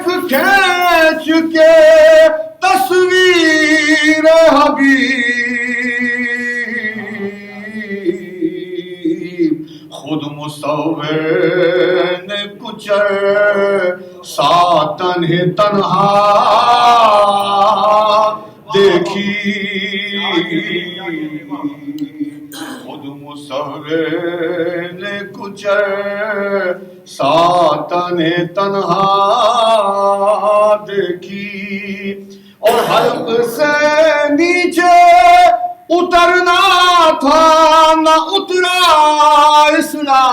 کھینچ کے تصویر حبیب، خود مصور نے کچر ساتن تنہا دیکھی، خود مصور نے کچر ساتن تنہا دیکھی، اور حلق سے نیچے اترنا تھا نہ اترا اسلام،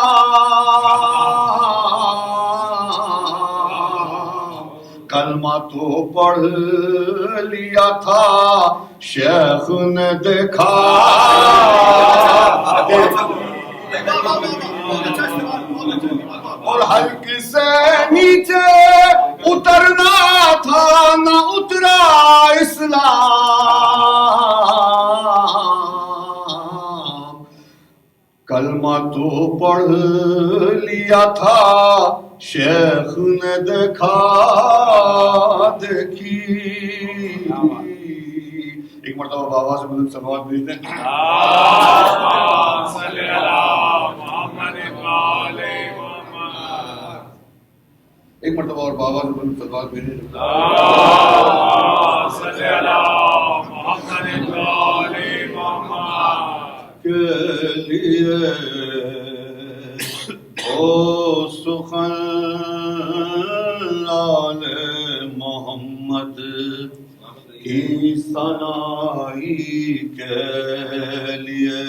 کلمہ تو پڑھ لیا تھا شیخ نے دیکھا، اور حلق سے نیچے اترنا تھا نہ اترا اسلام، کلمہ تو پڑھ لیا تھا شیخ نے دیکھا دیکھی۔ ایک مرتبہ بابا سے بلند صلوات بھیجتے ہیں، ایک مرتبہ اور بابا سے بلند صلوات بھیجتے ہیں، کے لیے او سخن لال محمد کی ثنائی کے لیے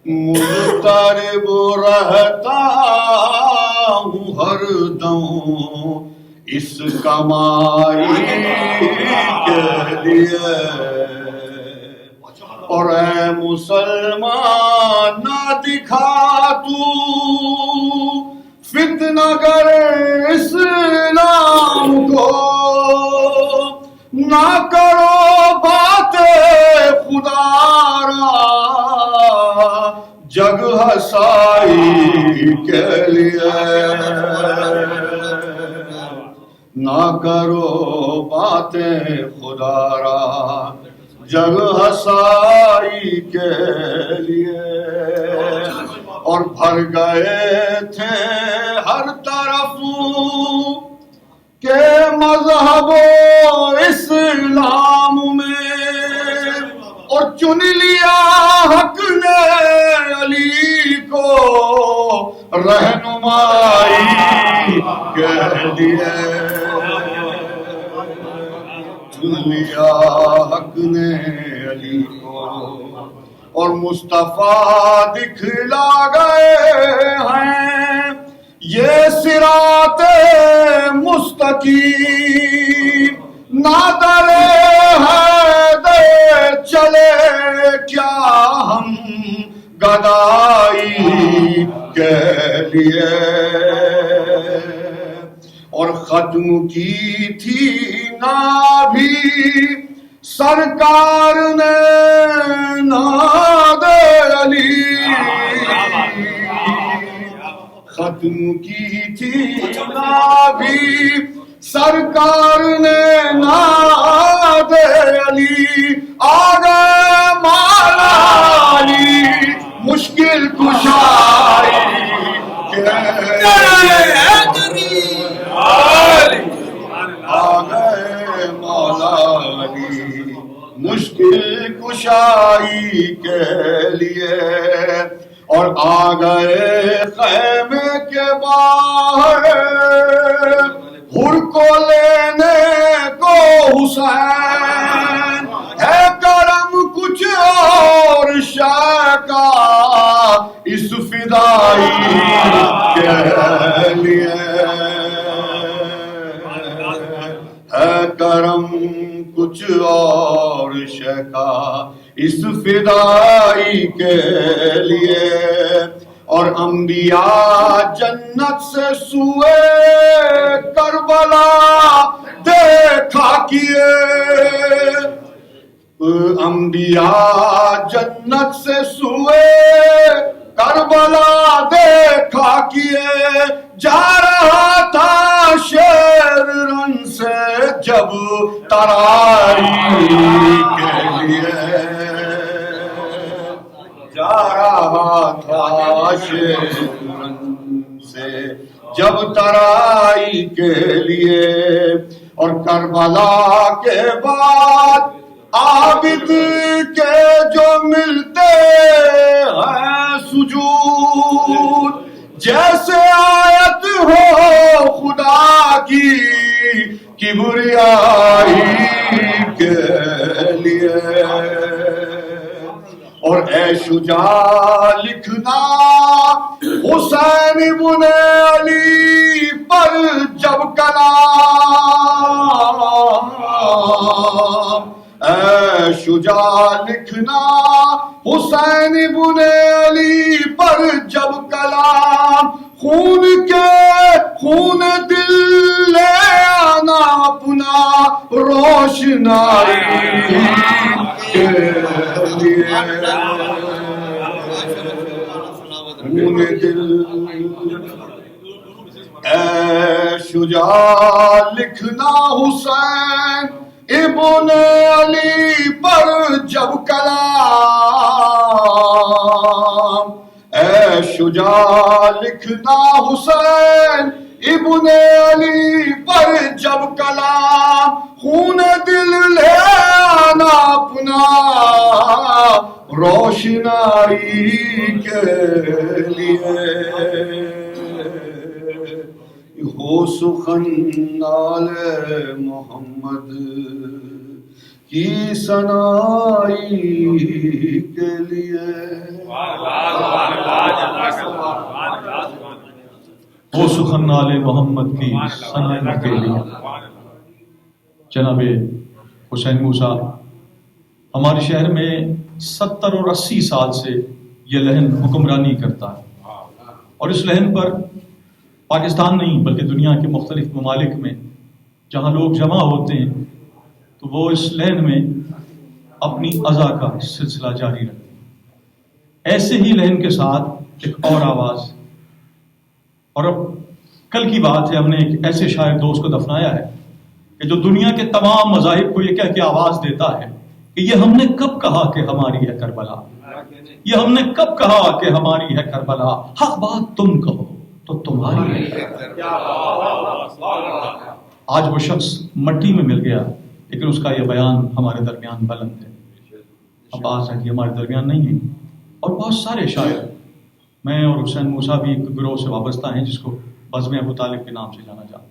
مضطرب رہتا ہوں ہر دم اس کمائی کے لیے، اور اے مسلمان نہ دکھا تو فتنہ گر اسلام کو، نہ کرو بات خدا را جگ ہسائی کے لیے، نہ کرو باتیں خدا را جگ ہسائی کے لیے، اور بھر گئے تھے ہر طرف کے مذہب و اسلام میں، اور چن لیا حق نے علی کو رہنمائی کے لیے، چن لیا حق نے علی کو، اور مصطفیٰ دکھلا گئے ہیں یہ صراط مستقیم، نہ در حیدر چلے کیا ہم گدائی کے لیے، اور ختم کی تھی نابھی سرکار نے ناد علی، ختم کی تھی نابھی سرکار نے ناد علی، آگئے مولا علی مشکل کشائی کے آگئے مولا علی مشکل کشائی کے لیے، اور آ گئے خیمے کے باہر حر کو لینے کو حسین، ہے کرم کچھ اور شے کا اس فدائی کے لیے، ہے کرم کچھ اور شے کا اس فدائی کے لیے، اور انبیاء جنت سے سوئے کربلا دیکھا کیے، انبیاء جنت سے سوئے کربلا دیکھا کیے، جا رہا تھا شیر ترائی کے لیے جا رہا تھا شیرن سے، جب ترائی کے لیے، اور کربلا کے بعد عابد کے جو ملتے ہیں سجود، جیسے آیت ہو خدا کی کبریائی کے لیے۔ اور اے شجاع لکھنا حسین ابن علی پر جب کلام، اے شجاع لکھنا حسین ابن علی پر جب کلام، خون دل لے آنا اپنا روشنائی کے لیے، خون دل۔ اے شجاع لکھنا حسین ابن علی پر جب کلام، اے شجاع لکھنا حسین ابن علی پر جب کلام، خون دل لے آنا اپنا روشنائی کے لیے۔ ہو سخن نال محمد کی ثنائی کے لیے، ہو سخن نال محمد کی ثنائی کے لیے۔ جناب حسین موسیٰ ہمارے شہر میں 70 اور 80 سال سے یہ لہن حکمرانی کرتا ہے، اور اس لہن پر پاکستان نہیں بلکہ دنیا کے مختلف ممالک میں جہاں لوگ جمع ہوتے ہیں تو وہ اس لہن میں اپنی ازا کا سلسلہ جاری رکھتے ہیں۔ ایسے ہی لہن کے ساتھ ایک اور آواز، اور اب کل کی بات ہے، ہم نے ایک ایسے شاعر دوست کو دفنایا ہے کہ جو دنیا کے تمام مذاہب کو یہ کہہ کے آواز دیتا ہے کہ یہ ہم نے کب کہا کہ ہماری ہے کربلا، یہ ہم نے کب کہا کہ ہماری ہے کربلا، حق بات تم کہو تو تمہاری ہے۔ آج وہ شخص مٹی میں مل گیا، لیکن اس کا یہ بیان ہمارے درمیان بلند ہے۔ اب آج ہے کہ ہمارے درمیان نہیں ہے، اور بہت سارے شاعر، میں اور حسین موسیٰ بھی ایک گروہ سے وابستہ ہیں جس کو بزم ابو طالب کے نام سے جانا جاتا ہے،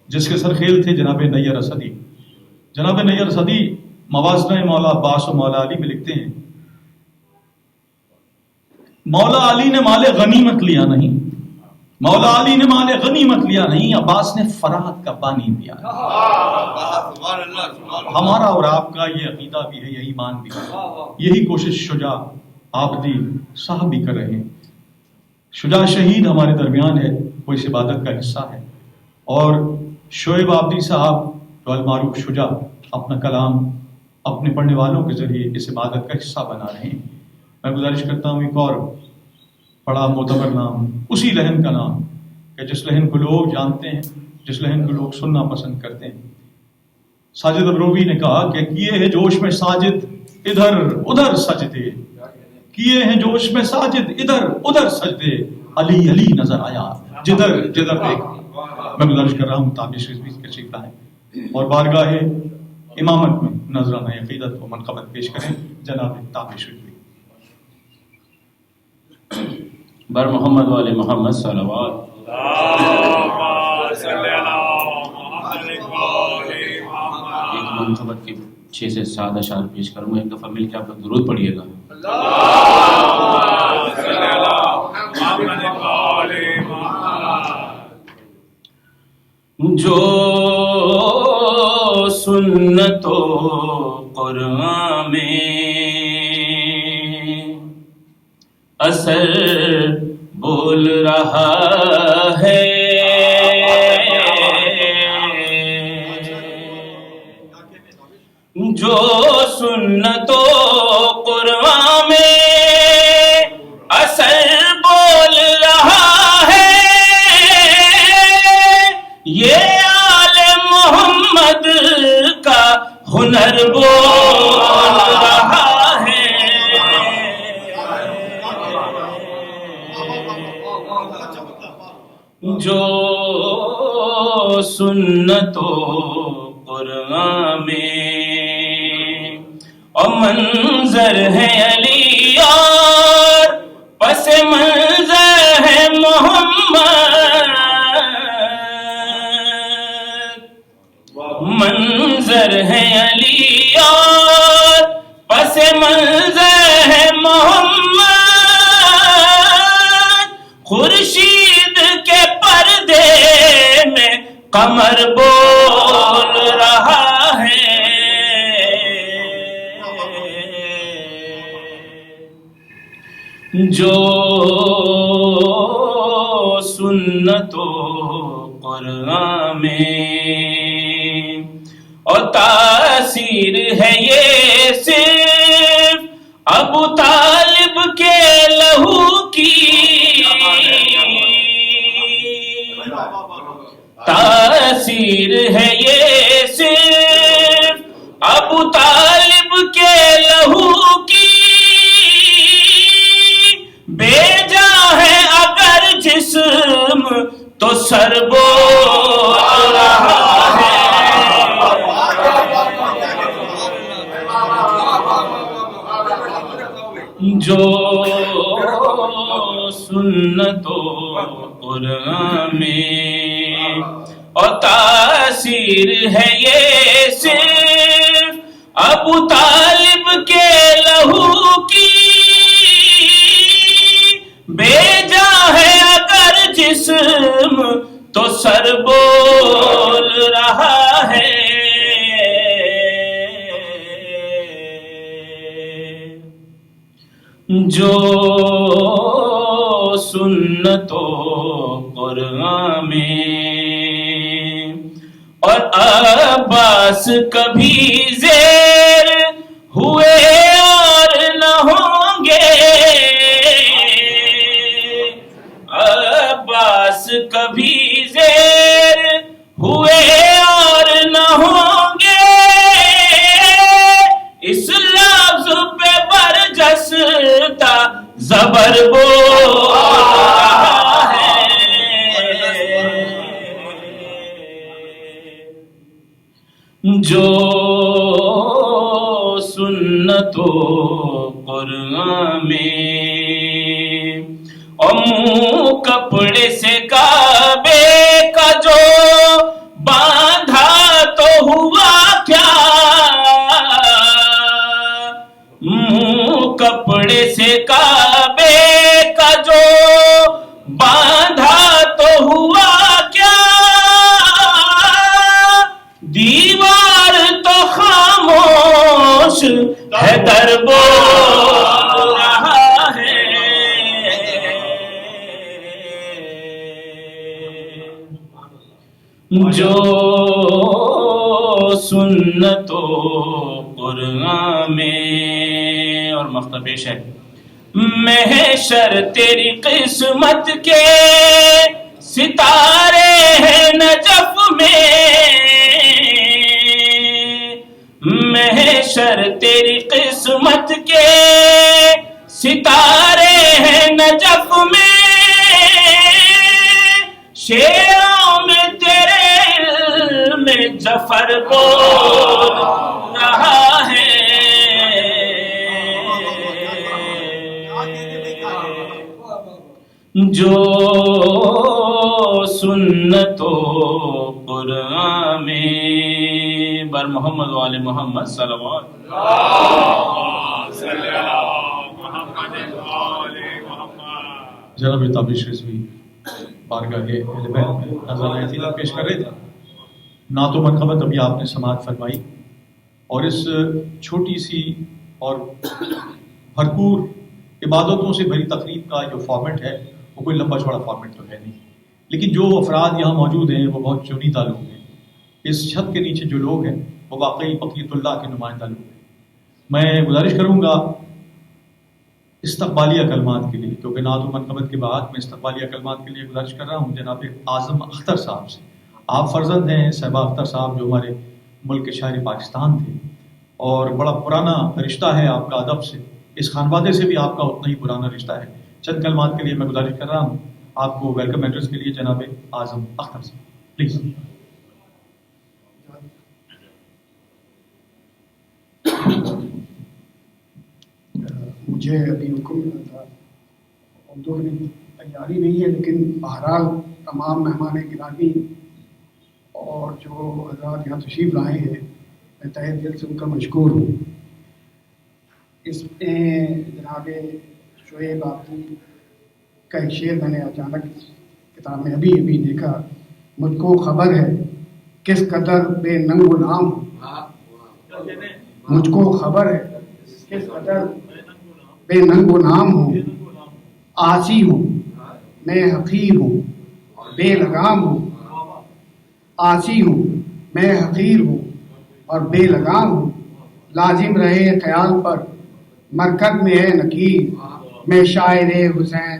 جس کے سرخیل تھے جناب نیر اسدی۔ جناب نیر اسدی موازنہ مولا عباس و مولا علی میں لکھتے ہیں، مولا علی نے مال غنیمت لیا نہیں، مولا علی نے مال غنیمت لیا نہیں، عباس نے فرات کا پانی پیا۔ ہمارا اور آپ کا یہ عقیدہ بھی ہے، یہ ایمان بھی ہے، یہی کوشش شجاع عابدی صاحب بھی کر رہے ہیں۔ شجاع شہید ہمارے درمیان ہے، وہ اس عبادت کا حصہ ہے، اور شعیب عابدی صاحب جو المعروف شجاع اپنا کلام اپنے پڑھنے والوں کے ذریعے اس عبادت کا حصہ بنا رہے ہیں۔ میں گزارش کرتا ہوں ایک اور بڑا معتبر نام، اسی لہن کا نام کہ جس لہن کو لوگ جانتے ہیں، جس لہن کو لوگ سننا پسند کرتے ہیں۔ ساجد ابروی نے کہا کہ کیے ہیں جوش میں ساجد ادھر ادھر سجدے، کیے ہیں جوش میں ساجد ادھر ادھر سجدے، علی علی نظر آیا جدھر جدھر دیکھا۔ میں گزارش کر رہا ہوں تابع شریف کے تشریف لائیں اور بارگاہ امامت میں نذرانہ عقیدت و منقبت پیش کریں جناب تابع شریف۔ بر محمد والے محمد صلوات۔ ایک منقبت کے 6 سے 7 اشعار پیش کروں گا، ایک دفعہ مل کے آپ لوگ درود پڑھیے گا۔ جو سنت و قرآن میں اثر بول رہا ہے، جو سنت و قرآن میں اثر بول رہا ہے، یہ آل محمد کا ہنر بول رہا ہے، جو سنت و قرآن میں اور منظر ہے علی اور پس منظر ہے محمد، منظر ہے علی اور پس منظر ہے محمد، خورشید کے پردے میں قمر بول رہا ہے، جو سنت و قرآن میں اور تاثیر ہے یہ صرف ابو طالب کے لہو کی، تاثیر ہے یہ صرف ابو طالب کے لہو کی، بیجا ہے اگر جسم تو سر بول رہا ہے، جو سنت و قرآن میں اور تاثیر ہے یہ صرف ابو طالب کے لہو کی، بیجا ہے اگر جسم تو سر بول رہا ہے، جو سنت و قرآن میں اور عباس کبھی زیر ہوئے اور نہ ہوں گے، عباس کبھی زیر ہوئے اور نہ ہوں گے، اس لفظ پہ برجستہ زبر بول رہا ہے، جو سنت و قرآن میں اور منہ کپڑے سے کعبے کا جو باندھا تو ہوا کیا، منہ کپڑے سے کعبے کا جو باندھا تو ہوا کیا، دیوار تو خاموش ہے در بول رہا ہے، جو سنت و قرآن میں اور مقطع پیش ہے، محشر تیری قسمت کے ستارے ہیں نجف میں، محشر تیری قسمت کے ستارے ہیں نجف میں، شیروں میں تیرے علم ظفر بول رہا ہے، جو سنت و قرآن میں بر محمد و آل محمد صلوات جناب تابش رضوی بارگاہ اہل بیت میں نذرانہ عقیدت پیش کر رہے تھے، نعت و منقبت ابھی آپ نے سماعت فرمائی، اور اس چھوٹی سی اور بھرپور عبادتوں سے بھری تقریب کا جو فارمیٹ ہے وہ کوئی لمبا چوڑا فارمیٹ تو ہے نہیں، لیکن جو افراد یہاں موجود ہیں وہ بہت چنیدہ لوگ ہیں، اس چھت کے نیچے جو لوگ ہیں وہ واقعی بقیت اللہ کے نمائندہ لوگ ہیں۔ میں گزارش کروں گا استقبالیہ کلمات کے لیے، کیونکہ نعت و منقبت کے بعد میں استقبالیہ کلمات کے لیے گزارش کر رہا ہوں جناب اعظم اختر صاحب سے۔ آپ فرزند ہیں صاحبہ اختر صاحب جو ہمارے ملک کے شاعر پاکستان تھے اور بڑا پرانا رشتہ ہے آپ کا ادب سے. اس خانوادے سے بھی آپ کا اتنا ہی پرانا رشتہ ہے. چند کلمات کے لیے میں گزارش کر رہا ہوں آپ کو ویلکم ایڈریس کے لیے جناب اعظم اختر سے پلیز. مجھے ابھی حکم ملا تھا، اردو کی تیاری نہیں ہے، لیکن بہرحال تمام مہمان گرامی اور جو حضرات یہاں تشریف لائے ہیں میں تہہ دل سے ان کا مشکور ہوں. اس میں جناب شعیب آبدی کا ایک شعر میں نے اچانک کتاب میں ابھی دیکھا. مجھ کو خبر ہے کس قدر بے ننگ و نام ہوں، مجھ کو خبر ہے کس قدر بے ننگ و نام ہوں. آسی ہوں میں حقیر ہوں بے لگام ہوں. آسی ہوں میں حقیر ہوں اور بے لگام ہوں. لازم رہے خیال پر مرکب میں ہے نکیر. میں شاعر حسین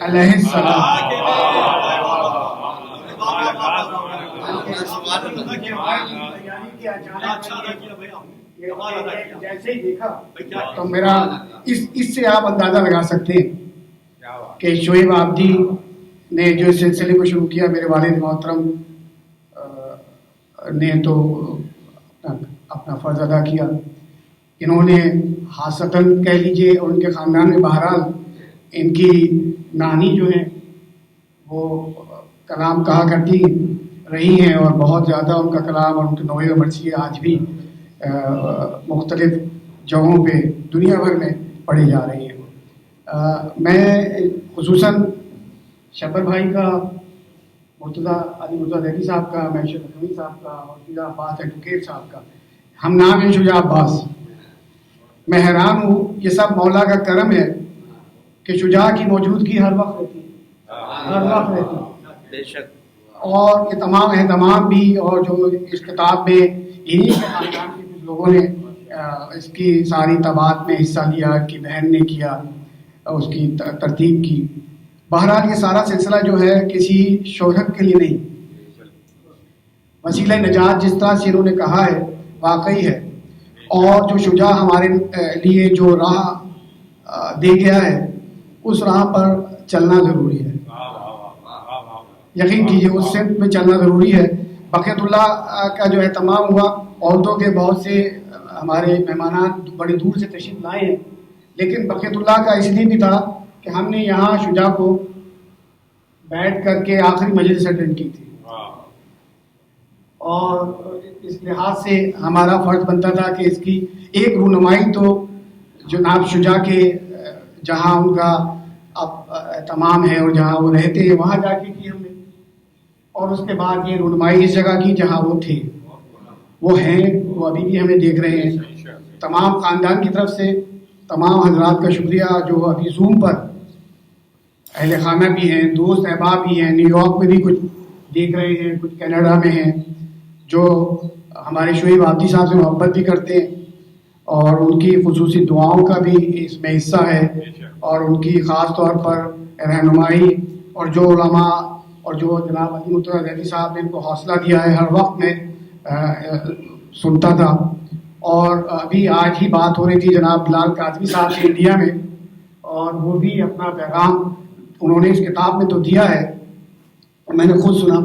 علیہ السلام. جیسے ہی دیکھا تو میرا اس سے آپ اندازہ لگا سکتے ہیں کہ شعیب آبدی نے جو اس سلسلے کو شروع کیا، میرے والد محترم نے تو اپنا فرض ادا کیا. انہوں نے خاصتاً کہہ لیجیے اور ان کے خاندان میں بہرحال ان کی نانی جو ہیں وہ کلام کہا کرتی رہی ہیں اور بہت زیادہ ان کا کلام اور ان کے نوحے و مرثیے آج بھی مختلف جگہوں پہ دنیا بھر میں پڑھی جا رہی ہیں. میں خصوصاً شبر بھائی کا، علی مرتضیٰ ریڈی صاحب کا، معیشت حکمی صاحب کا اور شجاع عباس ایڈوکیٹ صاحب کا ہم نام ہے شجاع عباس. میں حیران ہوں، یہ سب مولا کا کرم ہے کہ شجاع کی موجودگی ہر وقت رہتی ہے، ہر وقت رہتی ہے بے شک. اور یہ تمام اہتمام بھی اور جو اس کتاب میں انہی کے خاندان کے کچھ لوگوں نے اس کی ساری طباعت میں حصہ لیا، کی بہن نے کیا، اس کی ترتیب کی. بہرحال یہ سارا سلسلہ جو ہے کسی شہرت کے لیے نہیں، وسیلہ نجات جس طرح سے انہوں نے کہا ہے واقعی ہے. اور جو شجاع ہمارے لیے جو راہ دے گیا ہے اس راہ پر چلنا ضروری ہے. یقین کیجیے اس سمت میں چلنا ضروری ہے. بقیت اللہ کا جو اہتمام ہوا، عورتوں کے بہت سے ہمارے مہمانان بڑی دور سے تشریف لائے ہیں، لیکن بقیت اللہ کا اس لیے بھی تھا کہ ہم نے یہاں شجاع کو بیٹھ کر کے آخری مجلس اٹینڈ کی تھی اور اس لحاظ سے ہمارا فرض بنتا تھا کہ اس کی ایک رونمائی تو جناب شجاع کے جہاں ان کا اب تمام ہے اور جہاں وہ رہتے ہیں وہاں جا کے کی ہم نے، اور اس کے بعد یہ رونمائی اس جگہ کی جہاں وہ تھے، وہ ہیں، وہ ابھی بھی ہمیں دیکھ رہے ہیں. تمام خاندان کی طرف سے تمام حضرات کا شکریہ جو ابھی زوم پر اہل خانہ بھی ہیں، دوست احباب بھی ہیں، نیو یارک میں بھی کچھ دیکھ رہے ہیں، کچھ کینیڈا میں ہیں، جو ہمارے شعیب آبدی صاحب سے محبت بھی کرتے ہیں اور ان کی خصوصی دعاؤں کا بھی اس میں حصہ ہے اور ان کی خاص طور پر رہنمائی اور جو علماء اور جو جناب علی مرتضیٰ ریڈی صاحب نے ان کو حوصلہ دیا ہے ہر وقت میں سنتا تھا. اور ابھی آج ہی بات ہو رہی تھی جناب بلال کاظمی صاحب سے انڈیا میں، اور وہ بھی اپنا پیغام انہوں نے اس کتاب میں تو دیا ہے اور میں نے خود سنا،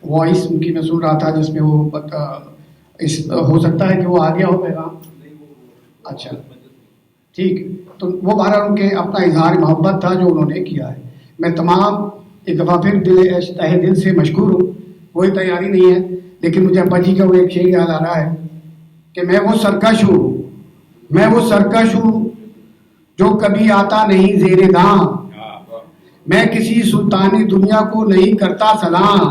وائس ان کی میں سن رہا تھا جس میں وہ ہو سکتا ہے کہ وہ آ گیا ہو پیغام. اچھا ٹھیک، تو وہ بہرحال ان کے اپنا اظہار محبت تھا جو انہوں نے کیا ہے. میں تمام ایک دفعہ پھر تہہ دل سے مشکور ہوں. کوئی تیاری نہیں ہے لیکن مجھے ابا جی کا وہ ایک شعر یاد آ رہا ہے کہ میں وہ سرکش ہوں جو کبھی آتا نہیں زیر داں، میں کسی سلطانی دنیا کو نہیں کرتا سلام.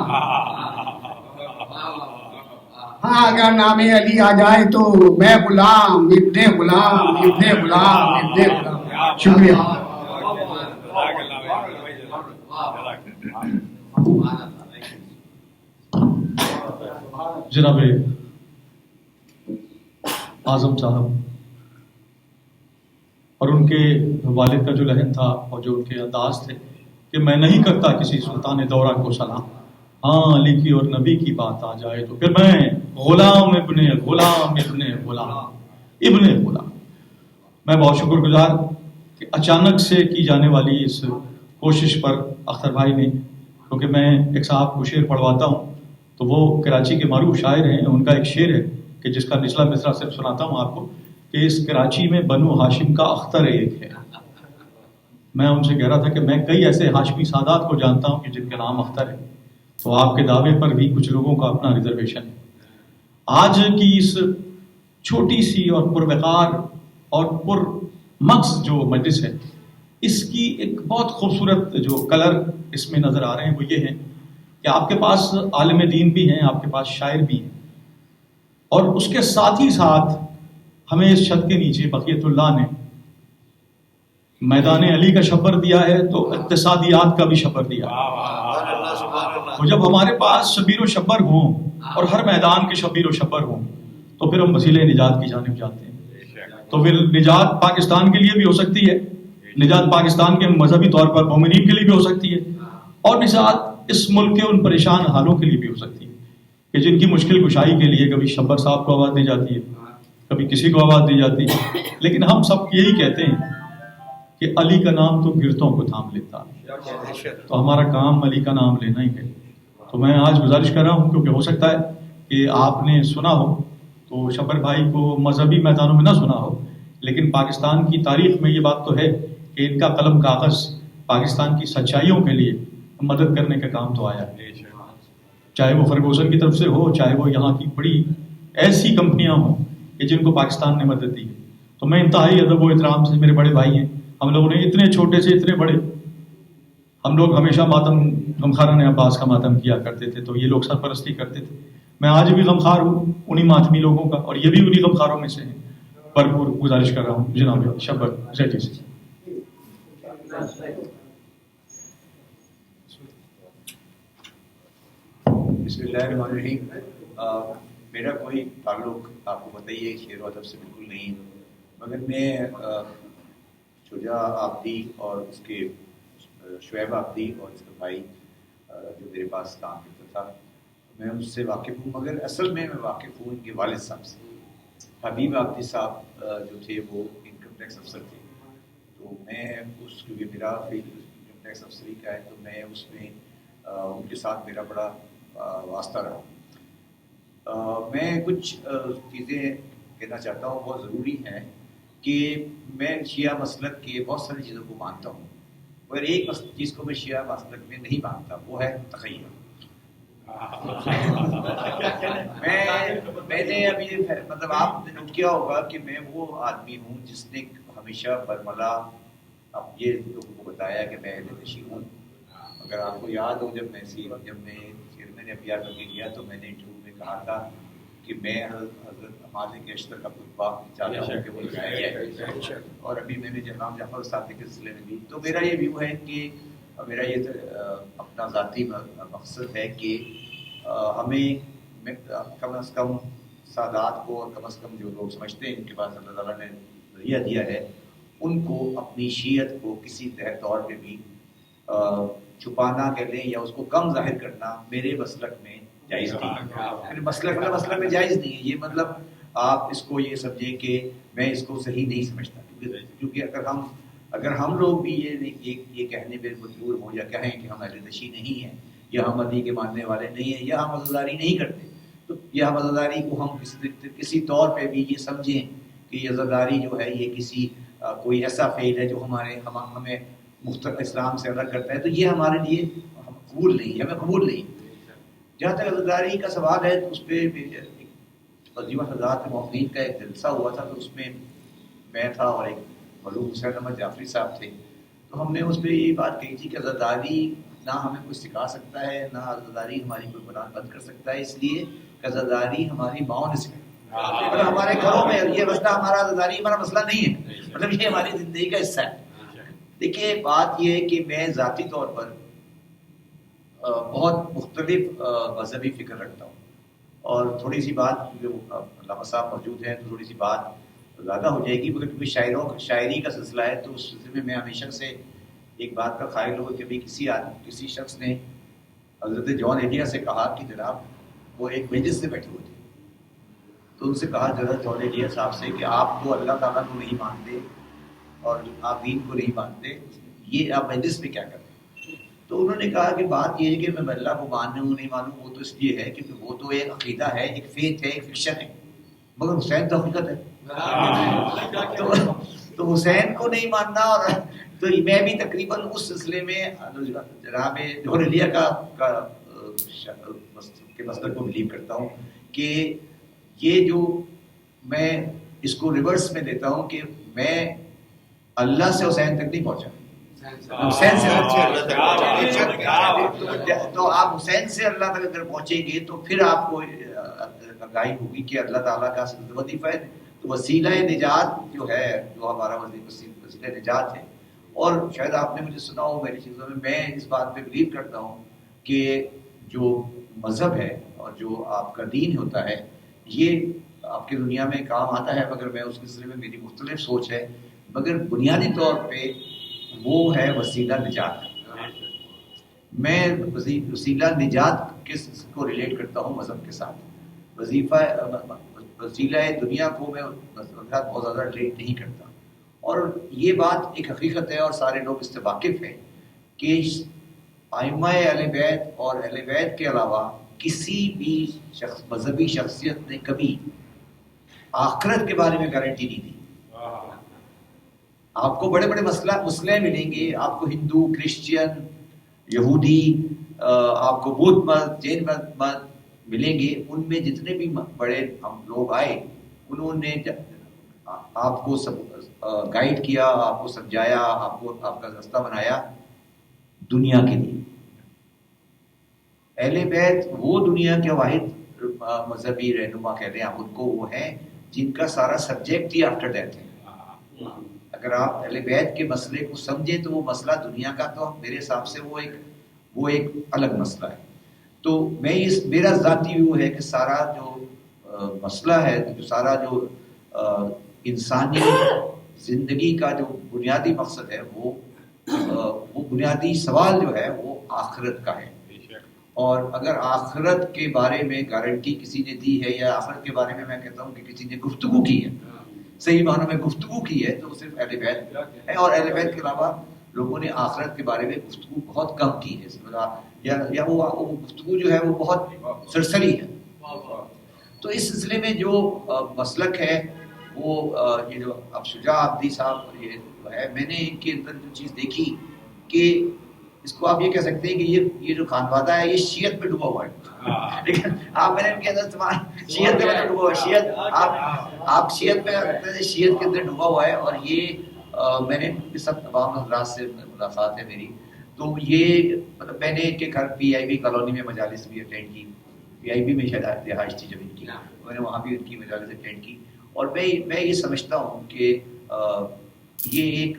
ہاں اگر نام علی آ جائے تو میں غلام ابن غلام. شکریہ. جناب اعظم صاحب اور ان کے والد کا جو لحن تھا اور جو ان کے انداز تھے کہ میں نہیں کرتا کسی سلطان دورہ کو سلام، ہاں علی کی اور نبی کی بات آ جائے تو پھر میں غلام ابن غلام ابن غلام ابن غلام. میں بہت شکر گزار کہ اچانک سے کی جانے والی اس کوشش پر اختر بھائی نے، کیونکہ میں ایک صاحب کو شعر پڑھواتا ہوں تو وہ کراچی کے معروف شاعر ہیں، ان کا ایک شعر ہے کہ جس کا نچلا مصرع صرف سناتا ہوں آپ کو کہ اس کراچی میں بنو ہاشم کا اختر ایک ہے. میں ان سے کہہ رہا تھا کہ میں کئی ایسے ہاشمی سادات کو جانتا ہوں کہ جن کا نام اختر ہے، تو آپ کے دعوے پر بھی کچھ لوگوں کا اپنا ریزرویشن ہے. آج کی اس چھوٹی سی اور پروقار اور پر مقصد جو مجلس ہے، اس کی ایک بہت خوبصورت جو کلر اس میں نظر آ رہے ہیں وہ یہ ہے کہ آپ کے پاس عالم دین بھی ہیں، آپ کے پاس شاعر بھی ہیں، اور اس کے ساتھ ہی ساتھ ہمیں اس چھت کے نیچے بقیت اللہ نے میدان علی کا شبر دیا ہے تو اقتصادیات کا بھی شبر دیا ہے. تو جب ہمارے پاس شبیر و شبر ہوں اور ہر میدان کے شبیر و شبر ہوں تو پھر ہم وسیلے نجات کی جانب جاتے ہیں. تو پھر نجات پاکستان کے لیے بھی ہو سکتی ہے، نجات پاکستان کے مذہبی طور پر مومنین کے لیے بھی ہو سکتی ہے، اور نجات اس ملک کے ان پریشان حالوں کے لیے بھی ہو سکتی ہے کہ جن کی مشکل کشائی کے لیے کبھی شبر صاحب کو آواز دی جاتی ہے، کبھی کسی کو آواز دی جاتی ہے. لیکن ہم سب یہی کہتے ہیں کہ علی کا نام تو گرتوں کو تھام لیتا ہے، تو ہمارا کام علی کا نام لینا ہی ہے. تو میں آج گزارش کر رہا ہوں کیونکہ ہو سکتا ہے کہ آپ نے سنا ہو تو شبر بھائی کو مذہبی میدانوں میں نہ سنا ہو، لیکن پاکستان کی تاریخ میں یہ بات تو ہے کہ ان کا قلم کاغذ پاکستان کی سچائیوں کے لیے مدد کرنے کا کام تو آیا ہے، چاہے وہ فرگوسن کی طرف سے ہو، چاہے وہ یہاں کی بڑی ایسی کمپنیاں ہوں کہ جن کو پاکستان نے مدد دی ہے. تو میں انتہائی ادب و احترام سے، میرے بڑے بھائی ہیں، ہم لوگوں نے اتنے چھوٹے سے اتنے بڑے، ہم لوگ ہمیشہ ماتم غمخوارانہ عباس کا ماتم کیا کرتے تھے، تو یہ لوگ سرپرستی کرتے تھے. میں آج بھی غمخوار ہوں انہی ماتمی لوگوں کا، اور یہ بھی انہی غمخواروں میں سے ہیں. بھرپور گزارش کر رہا ہوں جناب شبر زیٹی سے. بسم اللہ الرحمن الرحیم. میرا کوئی تعلق آپ کو پتہ ہی ہے شعر و ادب سے بالکل نہیں، مگر میں شجاع آبدی اور اس کے شعیب آبدی اور اس کا بھائی جو میرے پاس کام کرتا تھا میں اس سے واقف ہوں، مگر اصل میں واقف ہوں ان کے والد صاحب سے. حبیب آبدی صاحب جو تھے وہ انکم ٹیکس افسر تھے، تو میں اس کیونکہ میرا فیلڈ انکم ٹیکس افسری کا ہے تو میں اس میں ان کے ساتھ میرا بڑا واسطہ رہا. میں کچھ چیزیں کہنا چاہتا ہوں بہت ضروری ہیں کہ میں شیعہ مسلک کے بہت ساری چیزوں کو مانتا ہوں، مگر ایک چیز کو میں شیعہ مسلک میں نہیں مانتا، وہ ہے تخیل. میں نے ابھی مطلب آپ نے نوٹ کیا ہوگا کہ میں وہ آدمی ہوں جس نے ہمیشہ برملا اب یہ لوگوں کو بتایا کہ میں اہل نشی ہوں. اگر آپ کو یاد ہو جب میں چیئرمین اپیار کر کے گیا تو میں نے انٹرویو میں کہا تھا کہ میں حضرت مالک اشتر کا خطبہ چاہتا ہوں کہ وہ لگایا جائے، اور ابھی میں نے جناب جعفر صادق کے سلسلے میں بھی. تو میرا یہ ویو ہے کہ میرا یہ اپنا ذاتی مقصد ہے کہ ہمیں کم از کم سادات کو اور کم از کم جو لوگ سمجھتے ہیں ان کے پاس اللہ تعالیٰ نے ذریعہ دیا ہے ان کو اپنی شیعت کو کسی طور پہ بھی چھپانا کہہ لیں یا اس کو کم ظاہر کرنا میرے مسلک میں جائز نہیں. مسلک میں جائز نہیں ہے، یہ مطلب آپ اس کو یہ سمجھیں کہ میں اس کو صحیح نہیں سمجھتا، کیونکہ اگر ہم لوگ بھی یہ کہنے پہ مجبور ہوں یا کہیں کہ ہم اہل نشی نہیں ہیں یا ہم علی کے ماننے والے نہیں ہیں یا ہم عزاداری نہیں کرتے، تو یہ ہم عزاداری کو ہم کسی طور پہ بھی یہ سمجھیں کہ یہ عزاداری جو ہے یہ کسی کوئی ایسا فعل ہے جو ہمیں مختلف اسلام سے الگ کرتا ہے، تو یہ ہمارے لیے قبول نہیں ہے، ہمیں قبول نہیں. جہاں تک عزاداری کا سوال ہے تو اس پہ عظیم حضرات مومنین کا ایک جلسہ ہوا تھا، تو اس میں میں تھا اور ایک ملوک حسین احمد جعفری صاحب تھے. تو ہم نے اس پہ یہ بات کہی تھی کہ عزاداری نہ ہمیں کوئی سکھا سکتا ہے، نہ عزاداری ہماری کوئی قرآن بند کر سکتا ہے، اس لیے کہ عزاداری ہماری ماؤں نے سکھائی. مطلب ہمارے گھروں میں یہ مسئلہ ہمارا عزاداری ہمارا مسئلہ نہیں ہے، مطلب یہ ہماری زندگی کا حصہ ہے. دیکھیے بات یہ ہے کہ میں ذاتی طور پر بہت مختلف مذہبی فکر رکھتا ہوں، اور تھوڑی سی بات جو علامہ صاحب موجود ہیں تو تھوڑی سی بات زیادہ ہو جائے گی، مگر کیونکہ شاعری کا سلسلہ ہے تو اس سلسلے میں ہمیشہ سے ایک بات کا قائل ہوں کہ کسی شخص نے حضرت جان ایلیا سے کہا کہ جناب وہ ایک مجلس سے بیٹھے ہوئے تھے، تو ان سے کہا حضرت جان ایلیا صاحب سے کہ آپ تو اللہ تعالیٰ کو نہیں مانتے اور آپ دین کو نہیں مانتے، یہ آپ مجلس میں کیا کرتے؟ تو انہوں نے کہا کہ بات یہ ہے کہ میں اللہ کو مانوں نہیں مانوں وہ تو اس لیے ہے کہ وہ تو ایک عقیدہ ہے، ایک فیتھ ہے، ایک فکشن ہے، مگر حسین تو حقیقت ہے۔ تو حسین کو نہیں ماننا، اور تو میں بھی تقریباً اس سلسلے میں جناب جوہر علیہ کے مسئلے کو بلیو کرتا ہوں کہ یہ جو میں اس کو ریورس میں دیتا ہوں کہ میں اللہ سے حسین تک نہیں پہنچا، حسین سے اللہ تک پہنچا، تو آپ حسین سے اللہ تک اگر پہنچیں گے تو پھر آپ کو آگاہی ہوگی کہ اللہ تعالیٰ کا وظیفہ ہے، تو وسیلہ نجات جو ہے، جو ہمارا وسیلہ نجات ہے۔ اور شاید آپ نے مجھے سنا ہو میری چیزوں میں اس بات پہ بلیو کرتا ہوں کہ جو مذہب ہے اور جو آپ کا دین ہوتا ہے یہ آپ کی دنیا میں کام آتا ہے، مگر میں اس سلسلے میں میری مختلف سوچ ہے، مگر بنیادی طور پہ وہ ہے وسیلہ نجات۔ میں وسیلہ نجات کس کو ریلیٹ کرتا ہوں مذہب کے ساتھ، وسیلہ دنیا کو میں بہت زیادہ ریلیٹ نہیں کرتا، اور یہ بات ایک حقیقت ہے اور سارے لوگ اس سے واقف ہیں کہ ائمہ اہل بیت اور اہل بیت کے علاوہ کسی بھی مذہبی شخصیت نے کبھی آخرت کے بارے میں گارنٹی نہیں دی۔ آپ کو بڑے بڑے مسئلے ملیں گے، آپ کو ہندو، کرسچین، یہودی، آپ کو بدھ مت، جین مت ملیں گے، ان میں جتنے بھی بڑے ہم لوگ آئے انہوں نے آپ کو سب گائیڈ کیا، آپ کو سمجھایا، آپ کا راستہ بنایا دنیا کے لیے۔ اہل بیت وہ دنیا کے واحد مذہبی رہنما کہہ رہے ہیں آپ ان کو، وہ ہیں جن کا سارا سبجیکٹ ہی آفٹر ڈیتھ ہے۔ اگر آپ اہل بیت کے مسئلے کو سمجھیں تو وہ مسئلہ دنیا کا تو میرے حساب سے وہ ایک الگ مسئلہ ہے۔ تو میرا ذاتی ویو ہے کہ سارا جو مسئلہ ہے، جو سارا جو انسانی زندگی کا جو بنیادی مقصد ہے وہ بنیادی سوال جو ہے وہ آخرت کا ہے، اور اگر آخرت کے بارے میں گارنٹی کسی نے دی ہے، یا آخرت کے بارے میں کہتا ہوں کہ کسی نے گفتگو کی ہے، صحیح معنوں میں گفتگو کی ہے، تو صرف اہل بیت ہے، اور اہل بیت کے علاوہ لوگوں نے آخرت کے بارے میں گفتگو بہت کم کی ہے، یا وہ گفتگو جو ہے وہ بہت سرسری ہے۔ تو اس سلسلے میں جو مسلک ہے وہ یہ جو اب شجاع عابدی صاحب یہ ہے، میں نے ان کے اندر جو چیز دیکھی کہ اس کو آپ یہ کہہ سکتے ہیں کہ یہ جو خانوادہ ہے یہ شیعت میں ڈوبا ہوا ہے، لیکن آپ میں نے ان کے اندر شیعت میں ڈوبا ہوا ہے، شیعت آپ شیعت میں شیعت کے اندر ڈوبا ہوا ہے، اور یہ میں نے سب تمام حضرات سے ملاقات ہے میری، تو یہ مطلب میں نے ان کے گھر پی آئی بی کالونی میں مجالس بھی اٹینڈ کی، پی آئی بی میں شاید رہائش تھی جب ان کی، میں نے وہاں بھی ان کی مجالس اٹینڈ کی، اور میں یہ سمجھتا ہوں کہ یہ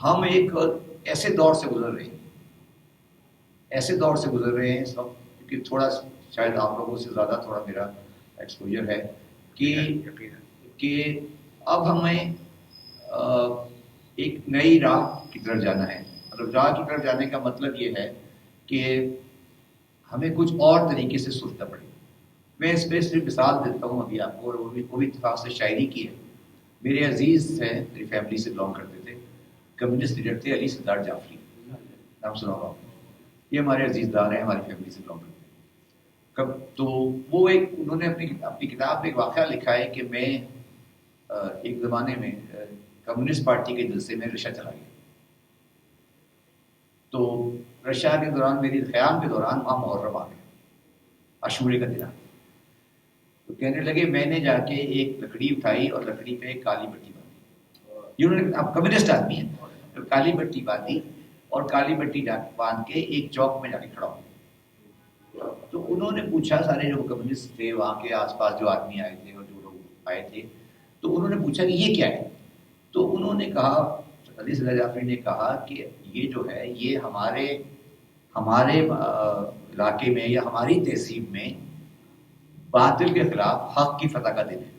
ہم ایک ایسے دور سے گزر رہے ہیں اس وقت، کیونکہ تھوڑا شاید آپ لوگوں سے زیادہ تھوڑا میرا ایکسپوجر ہے کہ اب ہمیں ایک نئی راہ کی طرف جانا ہے۔ مطلب راہ کی طرف جانے کا مطلب یہ ہے کہ ہمیں کچھ اور طریقے سے سوچنا پڑے گا۔ میں اس پہ صرف مثال دیتا ہوں ابھی آپ کو، اور وہ بھی اتفاق سے شاعری کی ہے۔ میرے عزیز ہیں، میری فیملی سے بلانگ کرتے تھے، کمیونسٹ لیڈر تھے علی سردار جعفری، نام سنا ہوگا، یہ ہمارے عزیز دار ہیں، ہماری فیملی سے بلانگ کرتے ہیں۔ تو وہ انہوں نے اپنی کتاب میں ایک واقعہ لکھا ہے کہ میں ایک زمانے میں کمیونسٹ پارٹی کے جلسے میں رشا چلا گیا، تو رشا کے دوران میری قیام کے دوران وہاں محرم آ گیا، عاشورے کا دن آ گیا، تو کہنے لگے میں نے جا کے ایک لکڑی اٹھائی اور لکڑی پہ ایک کالی بٹی باندھی، انہوں نے اب کمیونسٹ آدمی ہیں، کالی بٹی باندھی اور کالی بٹی باندھ کے ایک چوک میں جا کے کھڑا ہو۔ تو انہوں نے پوچھا، سارے جو کمیونسٹ تھے وہاں کے آس پاس جو آدمی آئے تھے اور جو لوگ آئے تھے، تو انہوں نے پوچھا کہ یہ کیا ہے؟ تو انہوں نے کہا، علی سردار جعفری نے کہا کہ یہ جو ہے یہ ہمارے علاقے میں یا ہماری تہذیب میں باطل کے خلاف حق کی فتح کا دن ہے۔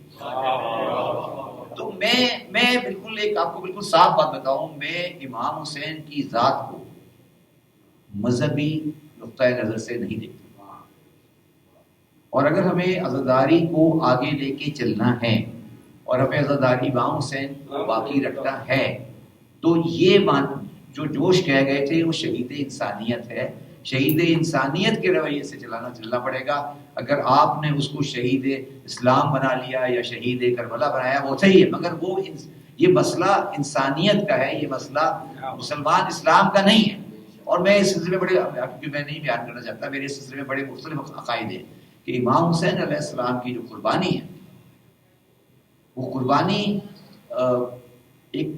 تو میں بالکل آپ کو بالکل صاف بات بتاؤں، میں امام حسین کی ذات کو مذہبی نقطۂ نظر سے نہیں دیکھتے. اور اگر ہمیں عزاداری کو آگے لے کے چلنا ہے اور ہمیں عزاداری امام حسین کو باقی رکھنا ہے تو یہ جو جوش کہہ گئے تھے وہ شہید انسانیت ہے. شہید انسانیت کے رویے سے چلنا پڑے گا. اگر آپ نے اس کو شہید اسلام بنا لیا یا شہید کربلا بنایا وہ صحیح ہے، مگر وہ یہ مسئلہ انسانیت کا ہے، یہ مسئلہ مسلمان اسلام کا نہیں ہے. اور میں اس سلسلے میں میں نہیں بیان کرنا چاہتا، میرے اس سلسلے میں بڑے مختلف عقائد ہیں کہ امام حسین علیہ السلام کی جو قربانی ہے وہ قربانی ایک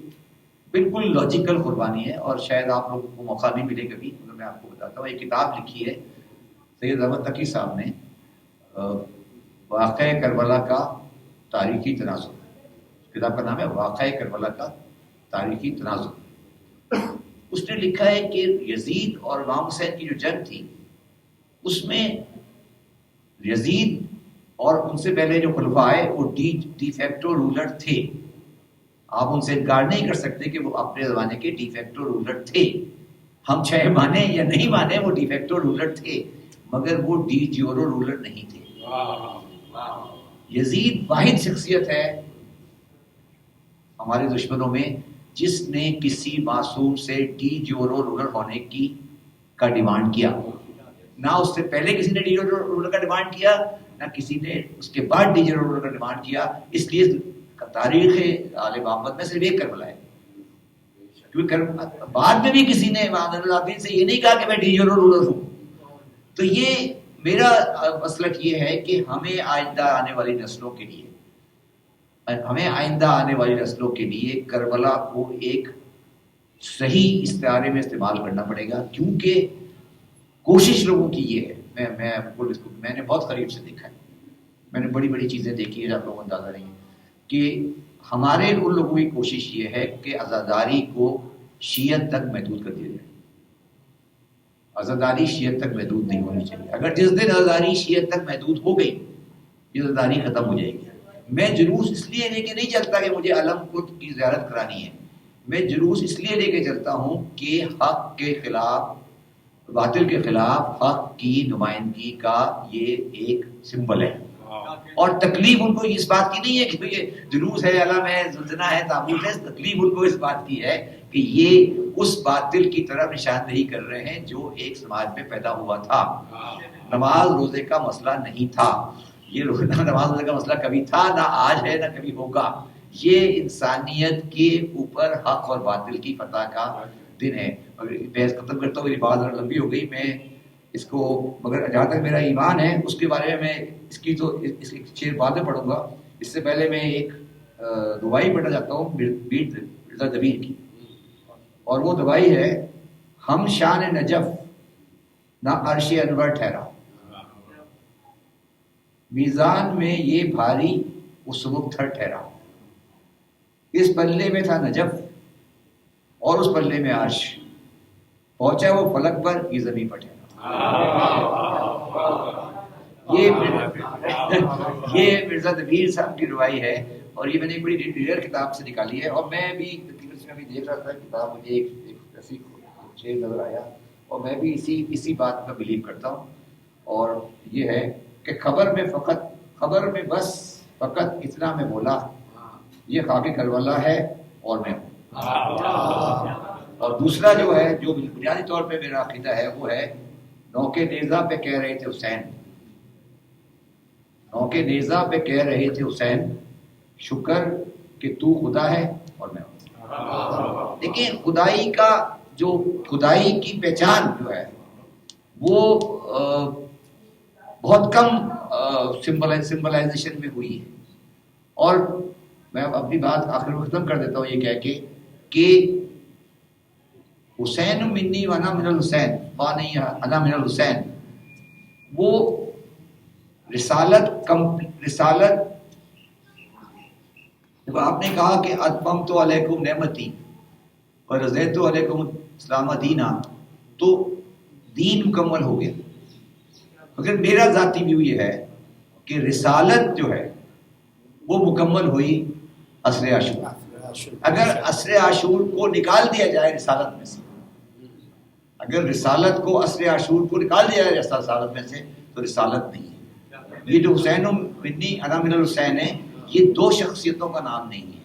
بالکل لاجیکل قربانی ہے. اور شاید آپ لوگوں کو موقع نہیں ملے کبھی، مگر میں آپ کو بتاتا ہوں. ایک کتاب لکھی ہے سید احمد تقی صاحب نے، واقعہ کربلا کا تاریخی تناظر. کتاب کا نام ہے واقعہ کربلا کا تاریخی تناظر. اس نے لکھا ہے کہ یزید اور امام حسین کی جو جنگ تھی اس میں یزید اور ان سے پہلے جو خلفاء آئے وہ ڈی فیکٹو رولر تھے. آپ ان سے انکار نہیں کر سکتے کہ وہ اپنے زمانے کے ڈی فیکٹو رولر تھے. ہم چاہے مانے یا نہیں مانے وہ ڈی فیکٹو رولر تھے، مگر وہ ڈی جیورو رولر نہیں تھے. یزید واحد شخصیت ہے ہمارے دشمنوں میں جس نے کسی معصوم سے ڈی جیورو رولر ہونے کا ڈیمانڈ کیا. نہ اس سے پہلے کسی نے ڈی جیورو رولر کا ڈیمانڈ کیا، نہ کسی نے اس کے بعد ڈی جیورو رولر کا ڈیمانڈ کیا. اس لیے تاریخ آل محمد میں صرف ایک کربلا ہے، کیونکہ بعد میں بھی کسی نے امام العابدین سے یہ نہیں کہا کہ میں ڈی جیورو رولر ہوں. تو یہ میرا مسلک یہ ہے کہ ہمیں آئندہ آنے والی نسلوں کے لیے کربلا کو ایک صحیح استعارے میں استعمال کرنا پڑے گا. کیونکہ کوشش لوگوں کی یہ ہے، میں نے بہت قریب سے دیکھا ہے، میں نے بڑی بڑی چیزیں دیکھی ہیں آپ لوگوں کو اندازہ نہیں ہے کہ ہمارے ان لوگوں کی کوشش یہ ہے کہ عزاداری کو شیعت تک محدود کر دیا جائے. عزاداری شیعت تک محدود نہیں ہونی چاہیے. اگر جس دن عزاداری شیعت تک محدود ہو گئی یہ عزاداری ختم ہو جائے گی. میں جلوس اس لیے لے کے نہیں چلتا کہ مجھے علم قدس کی زیارت کرانی ہے، میں جلوس اس لیے لے کے چلتا ہوں کہ حق کے خلاف باطل کے خلاف حق کی نمائندگی کا یہ ایک سمبل ہے. اور تکلیف ان کو اس بات کی نہیں ہے کہ یہ جلوس ہے، علم ہے، زلزلہ ہے، تابوت ہے. تکلیف ان کو اس بات کی ہے کہ یہ اس باطل کی طرف نشاندہی کر رہے ہیں جو ایک سماج میں پیدا ہوا تھا. نماز روزے کا مسئلہ نہیں تھا، یہ نماز روزے کا مسئلہ کبھی تھا نہ آج ہے نہ کبھی ہوگا. یہ انسانیت کے اوپر حق اور باطل کی فتح کا دن ہے. بحث ختم کرتا ہوں، میری بات لمبی ہو گئی. میں اس کو مگر جہاں تک میرا ایمان ہے اس کے بارے میں اس کی 6 باتیں پڑھوں گا. اس سے پہلے میں ایک دعائی پڑھنا چاہتا ہوں مرزا دبیر کی، اور وہ دعائی ہے: ہم شان نجف نہ عرش انور ٹھہرا، میزان میں یہ بھاری اس وقت ٹھہرا. اس پلے میں تھا نجف اور اس پلے میں عرش، پہنچا وہ فلک پر یہ زمین پر ٹھہرا. یہ مرزا دبیر صاحب کی روائی ہے اور یہ میں نے ایک بڑی ریئر کتاب سے نکالی ہے. اور میں بھی دیکھ رہا تھا کتاب، مجھے ایک ایسی شعر نظر آیا اور میں بھی اسی بات کا بلیو کرتا ہوں. اور یہ ہے کہ خبر میں بس فقط اتنا میں بولا، یہ خاک کربلا ہے اور میں ہوں. اور دوسرا جو ہے جو بنیادی طور پہ میرا عقیدہ ہے وہ ہے نوکے نیزہ پہ کہہ رہے تھے حسین، نوکے نیزہ پہ کہہ رہے تھے حسین، شکر کہ تو خدا ہے اور میں ہوں. لیکن خدائی کی پہچان جو ہے وہ بہت کم سمبلائزیشن میں ہوئی ہے. اور میں اپنی بات آخر میں ختم کر دیتا ہوں یہ کہہ کے کہ حسین منی وانا من الحسین وانی انا من الحسین، وہ رسالت جب آپ نے کہا کہ اتممت علیکم نعمتی اور رضیت علیکم اسلام دینا، تو دین مکمل ہو گیا. مگر میرا ذاتی ویو یہ ہے کہ رسالت جو ہے وہ مکمل ہوئی عصر عاشور. اگر عصر عاشور کو نکال دیا جائے رسالت میں سے اگر رسالت کو عصر عاشور کو نکال دیا جائے رسالت میں سے تو رسالت نہیں ہے. یہ جو حسین منی انا من الحسین ہے یہ دو شخصیتوں کا نام نہیں ہے,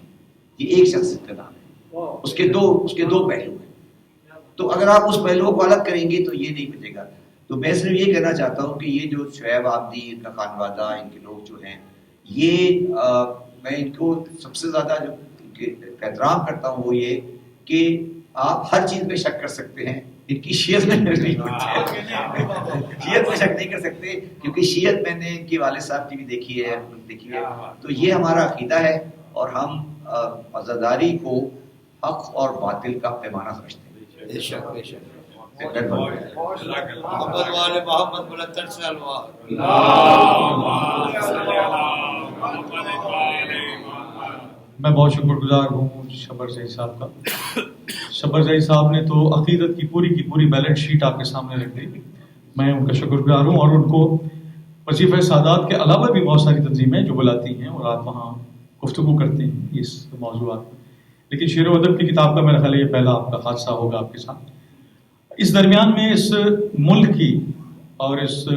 یہ ایک شخصیت کا نام ہے, اس کے دو پہلو ہیں. تو اگر آپ اس پہلو کو الگ کریں گے تو یہ نہیں بچے گا. تو میں صرف یہ کہنا چاہتا ہوں کہ یہ جو شعیب آبدی, ان کا خانوادہ, ان کے لوگ جو ہیں, یہ میں ان کو سب سے زیادہ جو احترام کرتا ہوں وہ یہ کہ آپ ہر چیز پہ شک کر سکتے ہیں, ان کی شیعت میں نہیں شیعت میں شک نہیں کر سکتے, کیونکہ شیعت میں نے ان کے والد صاحب کی بھی دیکھی ہے. تو یہ ہمارا عقیدہ ہے اور ہم عزاداری کو حق اور باطل کا پیمانہ سمجھتے ہیں. بے شک بے شک. محمد والے محمد بلندر سلوات. میں بہت شکر گزار ہوں شبر زئی صاحب کا. شبر زئی صاحب نے تو عقیدت کی پوری بیلنس شیٹ آپ کے سامنے رکھ دی. میں ان کا شکر گزار ہوں, اور ان کو وظیفہ سادات کے علاوہ بھی بہت ساری تنظیمیں جو بلاتی ہیں اور آپ وہاں گفتگو کرتے ہیں اس موضوعات میں. لیکن شعر و ادب کی کتاب کا میرا خیال ہے یہ پہلا آپ کا حادثہ ہوگا آپ کے ساتھ. اس درمیان میں اس ملک کی اور اس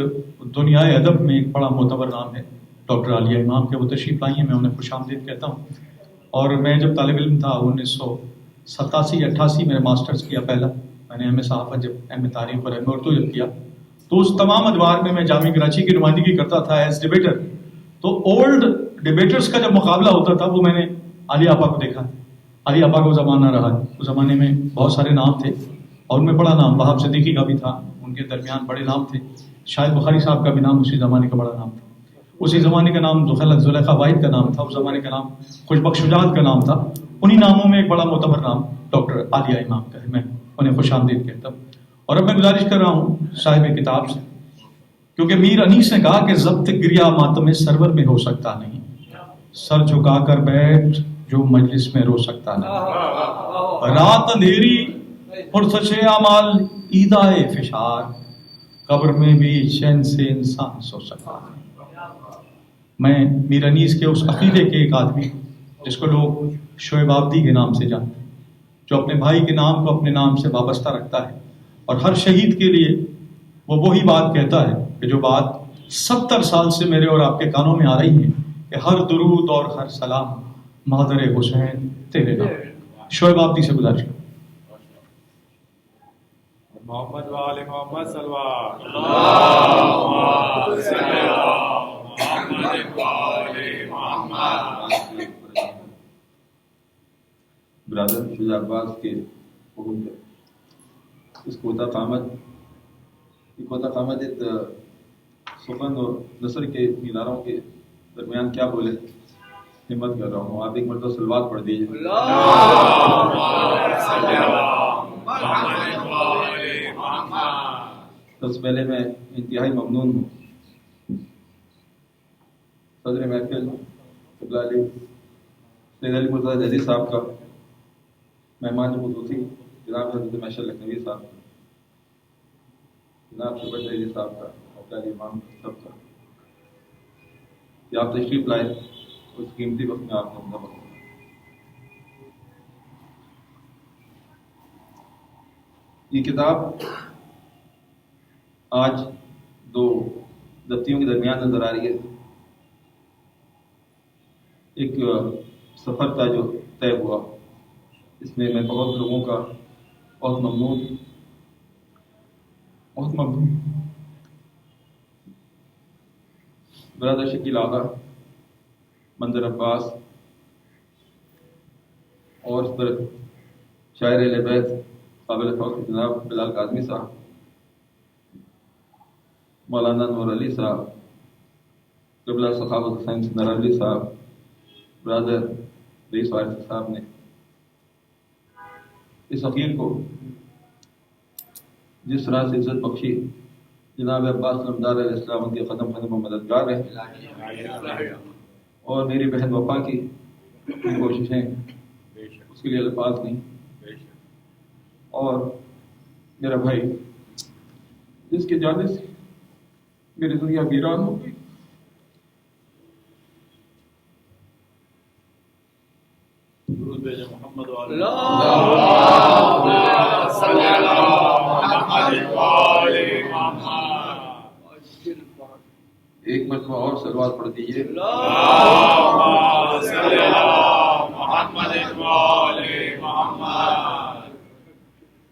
دنیائے ادب میں ایک بڑا معتبر نام ہے ڈاکٹر عالیہ امام کے. وہ تشریف لائی ہیں, میں انہیں خوش آمدید کہتا ہوں. اور میں جب طالب علم تھا 1987-88 میں ماسٹرز کیا پہلا, میں نے ایم اے صحافت جب ایم اے تاریخ اور ایم اے اردو جب کیا تو اس تمام ادوار میں جامعہ کراچی کی نمائندگی کرتا تھا ایز ڈیبیٹر. تو اولڈ ڈیبیٹرز کا جب مقابلہ ہوتا تھا وہ میں نے علی آپا کو دیکھا. علی آپا کا زمانہ رہا, اس زمانے میں بہت سارے نام تھے اور ان میں بڑا نام وہاب صدیقی کا بھی تھا, ان کے درمیان بڑے نام تھے. شاہد بخاری صاحب کا بھی نام اسی زمانے کا بڑا نام تھا. اسی زمانے کا نام زلیخا واحد کا نام تھا, اس زمانے کا نام خوش بخش شجاعت کا نام تھا. انہی ناموں میں ایک بڑا معتبر نام ڈاکٹر عالیہ امام کا ہے. میں انہیں خوش آمدید کہتا ہوں. اور اب میں گزارش کر رہا ہوں صاحب کتاب سے, کیونکہ میر انیس نے کہا کہ ضبط گریہ ماتم سرور میں ہو سکتا نہیں, سر جھکا کر بیٹھ جو مجلس میں رو سکتا نہیں. رات اندھیری پرسش اعمال ایدائے فشار, قبر میں بھی چین سے انسان سو سکتا نہیں. میں میر انیس کے اس عقیدے کے ایک آدمی جس کو لوگ شعیب آبدی کے نام سے جانتے ہیں, جو اپنے بھائی کے نام کو اپنے نام سے وابستہ رکھتا ہے اور ہر شہید کے لیے وہ وہی بات کہتا ہے کہ جو بات 70 سال سے میرے اور آپ کے کانوں میں آ رہی ہے کہ ہر درود اور ہر سلام مادر حسین تیرے نام. شعیب آبدی سے گزارش کروں. محمد والے محمد صلوات. برادر شجاع عباس کے حکم پر اس کوتا قامت ایک سخن اور نثر کے میناروں کے درمیان کیا بولے ہمت کر رہا ہوں. آپ ایک مرتبہ صلوات پڑھ دیجیے. سب سے پہلے میں انتہائی ممنون ہوں صدر محفل قبلہ علی سید علی مرتضیٰ جزیر صاحب کا, مہمان خصوصی جناب حضرت محشر لکھنوی صاحب کا, جناب شبر زئی صاحب کا, علی امام سب کا, کہ آپ تشریف لائے اس قیمتی وقت میں آپ نے وقت. یہ کتاب آج دو دفتیوں کے درمیان نظر آ رہی ہے. ایک سفر تھا جو طے ہوا, اس میں بہت لوگوں کا بہت ممنون برادر شکیل آغا, منظر عباس اور اس پر شاعر اہل بیت قابل فخر جناب بلال کاظمی صاحب, مولانا نور علی صاحب, قبلہ سخاوت حسین سندر علی صاحب, برادر رئیس وارث صاحب نے اس فقیر کو جس طرح سے عزت بخشی, جناب عباس علمدار علیہ السلام کے قدم قدم و مددگار رہے, اور میری بہن وفا کی کوششیں اس کے لیے الفاظ نہیں, اور میرا بھائی جس کے جانے سے میری دنیا ویران ہو گئی. درود بھیجے محمد والے. اللہ ایک مرتبہ اور صلوات پڑھ دیجیے.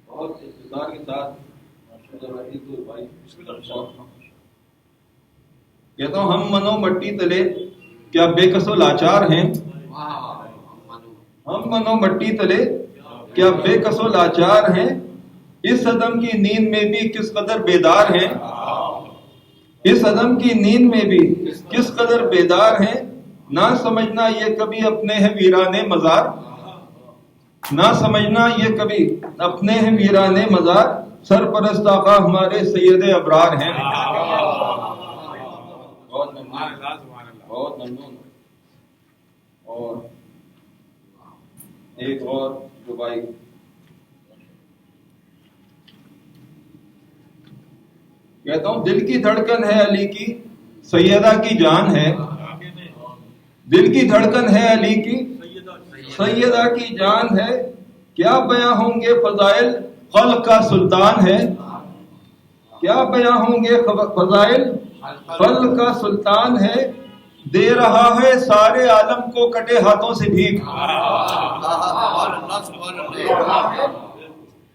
بہت اختصار کے ساتھ کہتا ہوں ہم منو مٹی تلے کیا بے کس و لاچار ہیں. ہم منو مٹی تلے کیا بے کس و لاچار ہیں. اس عدم کی نیند میں بھی کس قدر بیدار ہیں. اس عدم کی نیند میں بھی کس قدر بیدار ہیں. نہ سمجھنا یہ کبھی اپنے ہیں ویرانے مزار. نہ سمجھنا یہ کبھی اپنے ہیں ویرانے مزار. سرپرست آقا ہمارے سید ابرار ہیں. بہت ممنون. اور ایک اور جو بھائی کہتا ہوں دل کی دھڑکن ہے علی کی سیدہ کی جان ہے. دل کی دھڑکن ہے علی کی سیدہ کی جان ہے. کیا بیاں ہوں گے فضائل خلق کا سلطان ہے. کیا بیاں ہوں گے فضائل خلق کا سلطان ہے. دے رہا ہے سارے عالم کو کٹے ہاتھوں سے بھیک.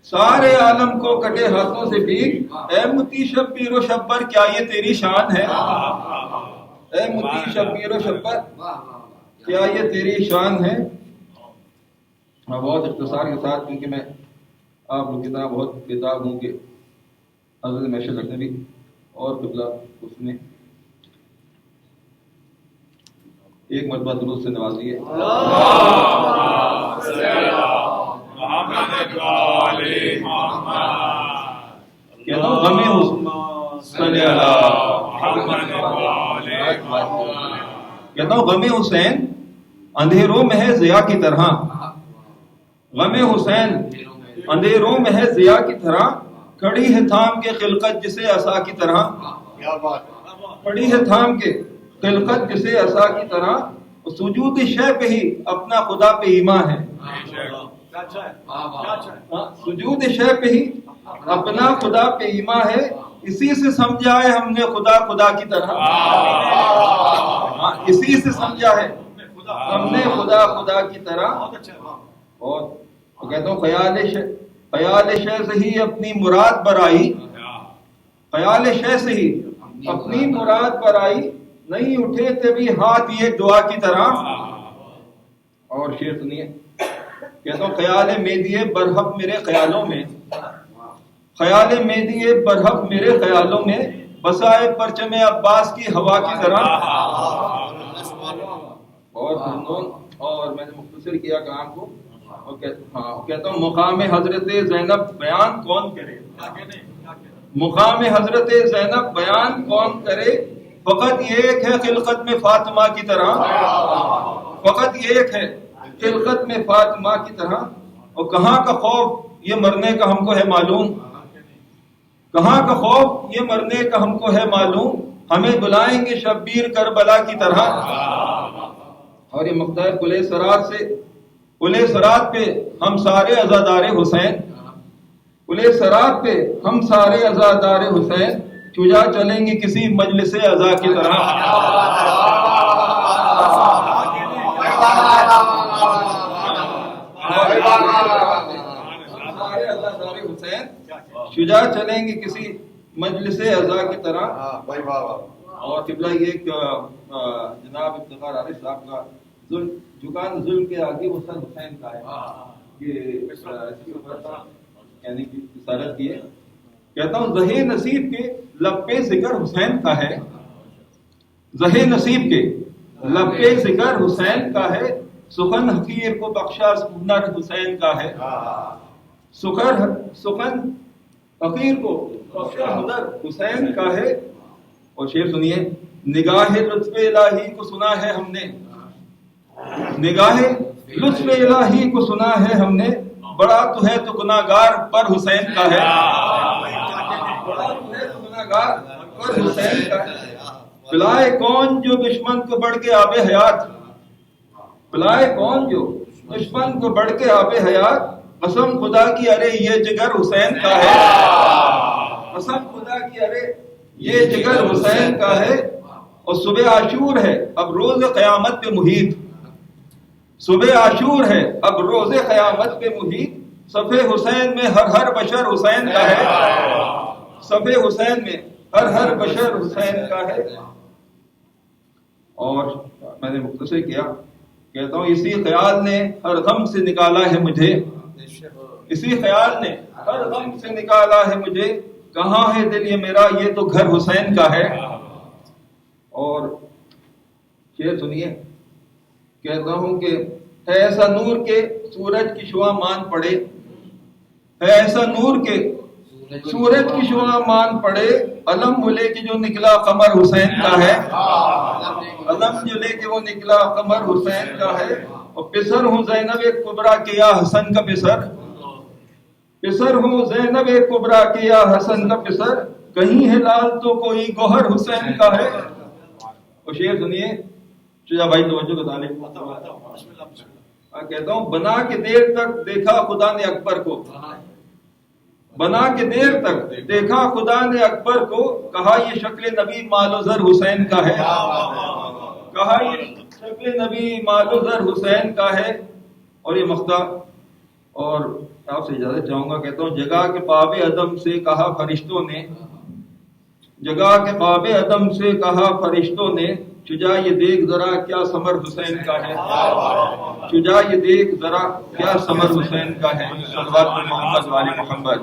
سارے عالم کو کٹے ہاتھوں سے بھیک. اے متی شبیر و شبر کیا یہ تیری شان ہے. اے متی شبیر و شبر کیا یہ تیری شان ہے. میں بہت اختصار کے ساتھ کیونکہ میں آپ لوگ کی طرح بہت کتاب ہوں کہ حضرت محشر لکھنوی اور قبلہ اس نے ایک مرتبہ درود سے نوازیے. کہتا ہوں غم حسین کہتا ہوں غم حسین اندھیروں میں ہے ضیا کی طرح. غم حسین اندھیروں میں ہے ضیا کی طرح. کھڑی ہے تھام کے خلقت جسے عصا کی طرح. کھڑی ہے تھام کے خلقت جسے عصا کی طرح. سجود شے پہ ہی اپنا خدا پہ ایمان ہے. سجود شے پہ ہی اپنا خدا پہ ایمان ہے. اسی سے سمجھا ہے ہم نے خدا خدا کی طرح. اسی سے سمجھا ہے ہم نے خدا خدا کی طرح. اور کہتا ہوں خیال شے سے ہی اپنی مراد برائی. خیال شے سے ہی اپنی مراد برائی. نہیں اٹھے تھے بھی ہاتھ یہ دعا کی طرح. اور شعر سنیے. کہتا ہوں خیال میدی برحق میرے خیالوں میں. خیال میدی برحق میرے خیالوں میں. بسائے پرچم عباس کی ہوا کی طرح. اور میں نے مختصر کیا کام کو. کہتا ہوں مقام حضرت زینب بیان کون کرے. مقام حضرت زینب بیان کون کرے. فقط ایک ہے خلقت میں فاطمہ کی طرح. فقط ایک ہے خلقت میں فاطمہ کی طرح. اور کہاں کا خوف یہ مرنے کا ہم کو ہے معلوم. کہاں کا خوف یہ مرنے کا ہم کو ہے معلوم. ہمیں بلائیں گے شبیر کربلا کی طرح. اور یہ مقطع قلعہ سرات پہ ہم سارے عزادار حسین. قلعہ سرات پہ ہم سارے عزادار حسین. چجا چلیں گے کسی مجلس عزا کی طرح. شجا چلیں گے کسی مجلس عزا کی طرح. اور قبلہ یہ جناب افتخار عارف صاحب کا جھکان ظلم کے آگے وہ سر حسین کا ہے کہ یعنی کہ رسالت کی ہے. کہتا ہوں زہے نصیب کے لب پہ ذکر حسین کا ہے. زہے نصیب کے لب پہ ذکر حسین کا ہے. سخن حقیر کو بخشا ہنر حسین کا ہے. سخن حقیر کو بخشا ہنر حسین کا ہے. اور شعر سنیے. نگاہ لطف الہی کو سنا ہے ہم نے. نگاہ لطف الہی کو سنا ہے ہم نے. بڑا تو ہے تو گناہگار پر حسین کا ہے. بڑا تو ہے تو گناہگار پر حسین کا ہے. پلائے کون جو دشمن کو بڑھ کے آب حیات. پلائے کون جو دشمن کو بڑھ کے آب حیات. قسم خدا کی ارے یہ جگر حسین کا ہے. قسم خدا کی ارے یہ جگر حسین کا ہے. اور صبح عاشور ہے اب روز قیامت پہ محیط، صبح عاشور ہے اب روز قیامت پہ محیط، صف حسین میں ہر بشر حسین کا ہے، صف حسین میں ہر بشر حسین کا ہے۔ اور میں نے مختصر کیا، کہتا ہوں اسی خیال نے ہر غم سے نکالا ہے مجھے، اسی خیال نے ہر غم سے نکالا ہے مجھے، کہاں ہے دل یہ میرا، یہ تو گھر حسین کا ہے۔ اور شعر سنیے، کہتا ہوں کہ ہے ایسا نور کے سورج کی شعاع مان پڑے، ہے ایسا نور کے سورج کی شعاع مان پڑے، علم وہ لے کے جو نکلا قمر حسین کا ہے، علم جو لے کے وہ نکلا قمر حسین کا ہے۔ اور پسر ہوں زینب کبریٰ کے یا حسن کا پسر، پسر ہوں زینب کبریٰ کے یا حسن کا پسر، کہیں ہے لال تو کوئی گوہر حسین کا ہے۔ اور شعر سنیے، شجاع بھائی توجہ بتا لیں، کہتا ہوں بنا کے دیر تک دیکھا خدا نے اکبر کو، بنا کے دیر تک دیکھا خدا نے اکبر کو، کہا یہ شکل نبی مال و زر حسین کا ہے، کہا یہ شکل نبی مال و زر حسین کا ہے۔ اور یہ مقطع، اور آپ سے اجازت چاہوں گا، کہتا ہوں جگہ کے باب ادم سے کہا فرشتوں نے، جگہ کے باب ادم سے کہا فرشتوں نے، شجاع یہ دیکھ ذرا کیا ثمر حسین کا ہے، شجاع یہ دیکھ ذرا کیا ثمر حسین کا ہے۔ صلوات محمد وعلی محمد۔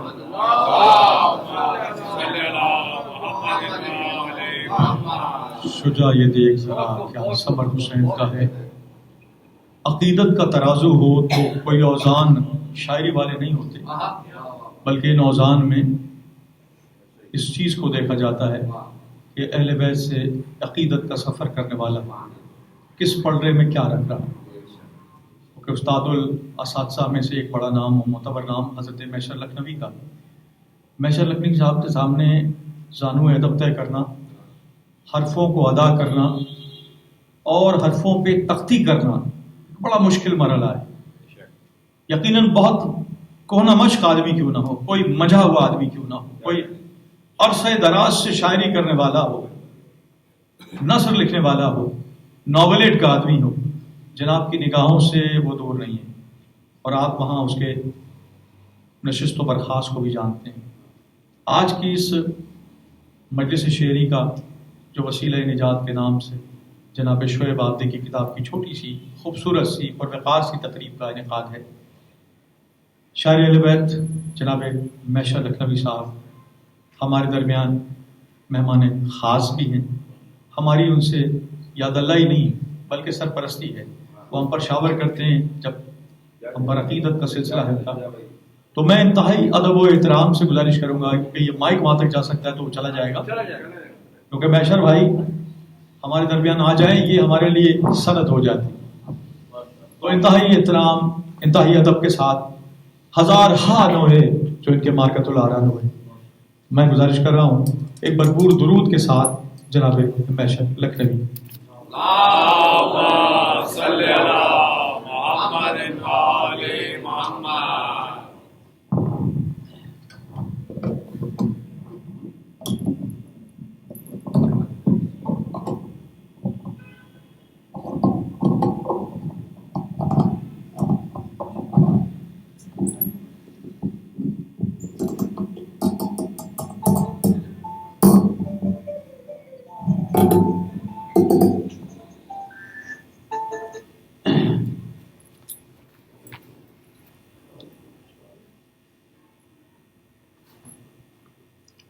شجاع یہ دیکھ ذرا کیا ثمر حسین کا ہے۔ عقیدت کا ترازو ہو تو کوئی اوزان شاعری والے نہیں ہوتے، بلکہ ان اوزان میں اس چیز کو دیکھا جاتا ہے کہ اہل بیت سے عقیدت کا سفر کرنے والا کس پلڑے میں کیا رکھ رہا ہے۔ کیونکہ استاد الاساتذہ میں سے ایک بڑا نام و معتبر نام حضرت میسر لکھنوی کا، میسر لکھنوی صاحب کے سامنے زانو ادب طے کرنا، حرفوں کو ادا کرنا اور حرفوں پہ تختی کرنا بڑا مشکل مرحلہ ہے۔ یقیناً بہت کونا مشق آدمی کیوں نہ ہو، کوئی مجھا ہوا آدمی کیوں نہ ہو، کوئی عرصہ دراز سے شاعری کرنے والا ہو، نثر لکھنے والا ہو، ناولٹ کا آدمی ہو، جناب کی نگاہوں سے وہ دور نہیں ہے۔ اور آپ وہاں اس کے نشست و برخاست کو بھی جانتے ہیں۔ آج کی اس مجلس شعری کا جو وسیلہ نجات کے نام سے جناب شعیب عابدی کی کتاب کی چھوٹی سی خوبصورت سی اور وقار سی تقریب کا انعقاد ہے۔ شاعر اہل بیت جناب میسر لکھنوی صاحب ہمارے درمیان مہمان خاص بھی ہیں، ہماری ان سے یاد اللہ ہی نہیں بلکہ سرپرستی ہے۔ وہ ہم پر شاور کرتے ہیں جب ہم پر عقیدت کا سلسلہ ہے تو میں انتہائی ادب و احترام سے گزارش کروں گا کہ یہ مائک وہاں تک جا سکتا ہے تو وہ چلا جائے گا، کیونکہ میسر بھائی ہمارے درمیان آ جائیں یہ ہمارے لیے سند ہو جاتی۔ تو انتہائی احترام، انتہائی ادب کے ساتھ ہزار ہاں نوحے جو ان کے مارکت الارا نوحے، میں گزارش کر رہا ہوں ایک بھرپور درود کے ساتھ جناب میسر لکھنوی۔ اللہم صلی علی محمد آل محمد۔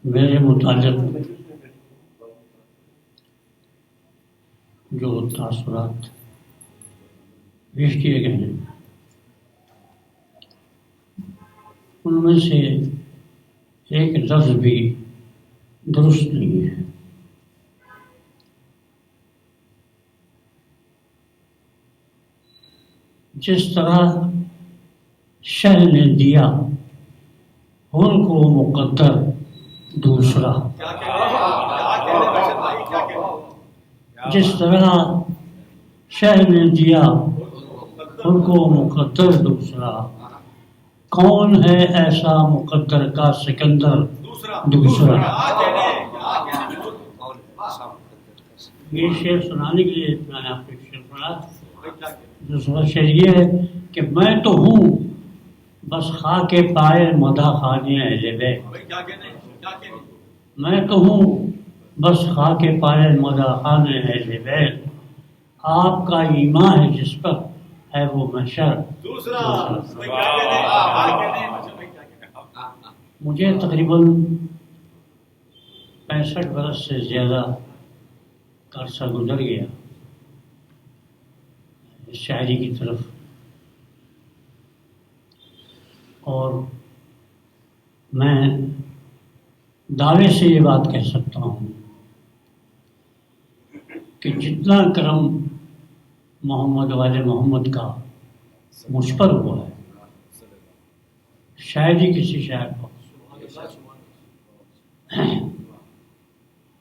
میرے متعلق جو تاثرات پیش کیے گئے ہیں ان میں سے ایک لفظ بھی درست نہیں ہے۔ جس طرح شہ نے دیا ان کو مقدر دوسرا، جس طرح شہ نے دیا ان کو مقدر دوسرا، کون ہے ایسا مقدر کا سکندر دوسرا۔ یہ شعر سنانے کے لیے میں نے آپ کو ایک شعر سنا. دوسرا شعر یہ ہے کہ میں تو ہوں بس خاک پائے مدح خانے اہل بیت. میں تو ہوں بس خاک پائے مدح خانے اہل بیت. آپ کا ایمان ہے جس پر ہے وہ محشر. مجھے تقریباً 65 برس سے زیادہ کا عرصہ گزر گیا اس شاعری کی طرف، اور میں دعوے سے یہ بات کہہ سکتا ہوں کہ جتنا کرم محمد والے محمد کا مجھ پر ہوا ہے شاید ہی کسی شاعر کو.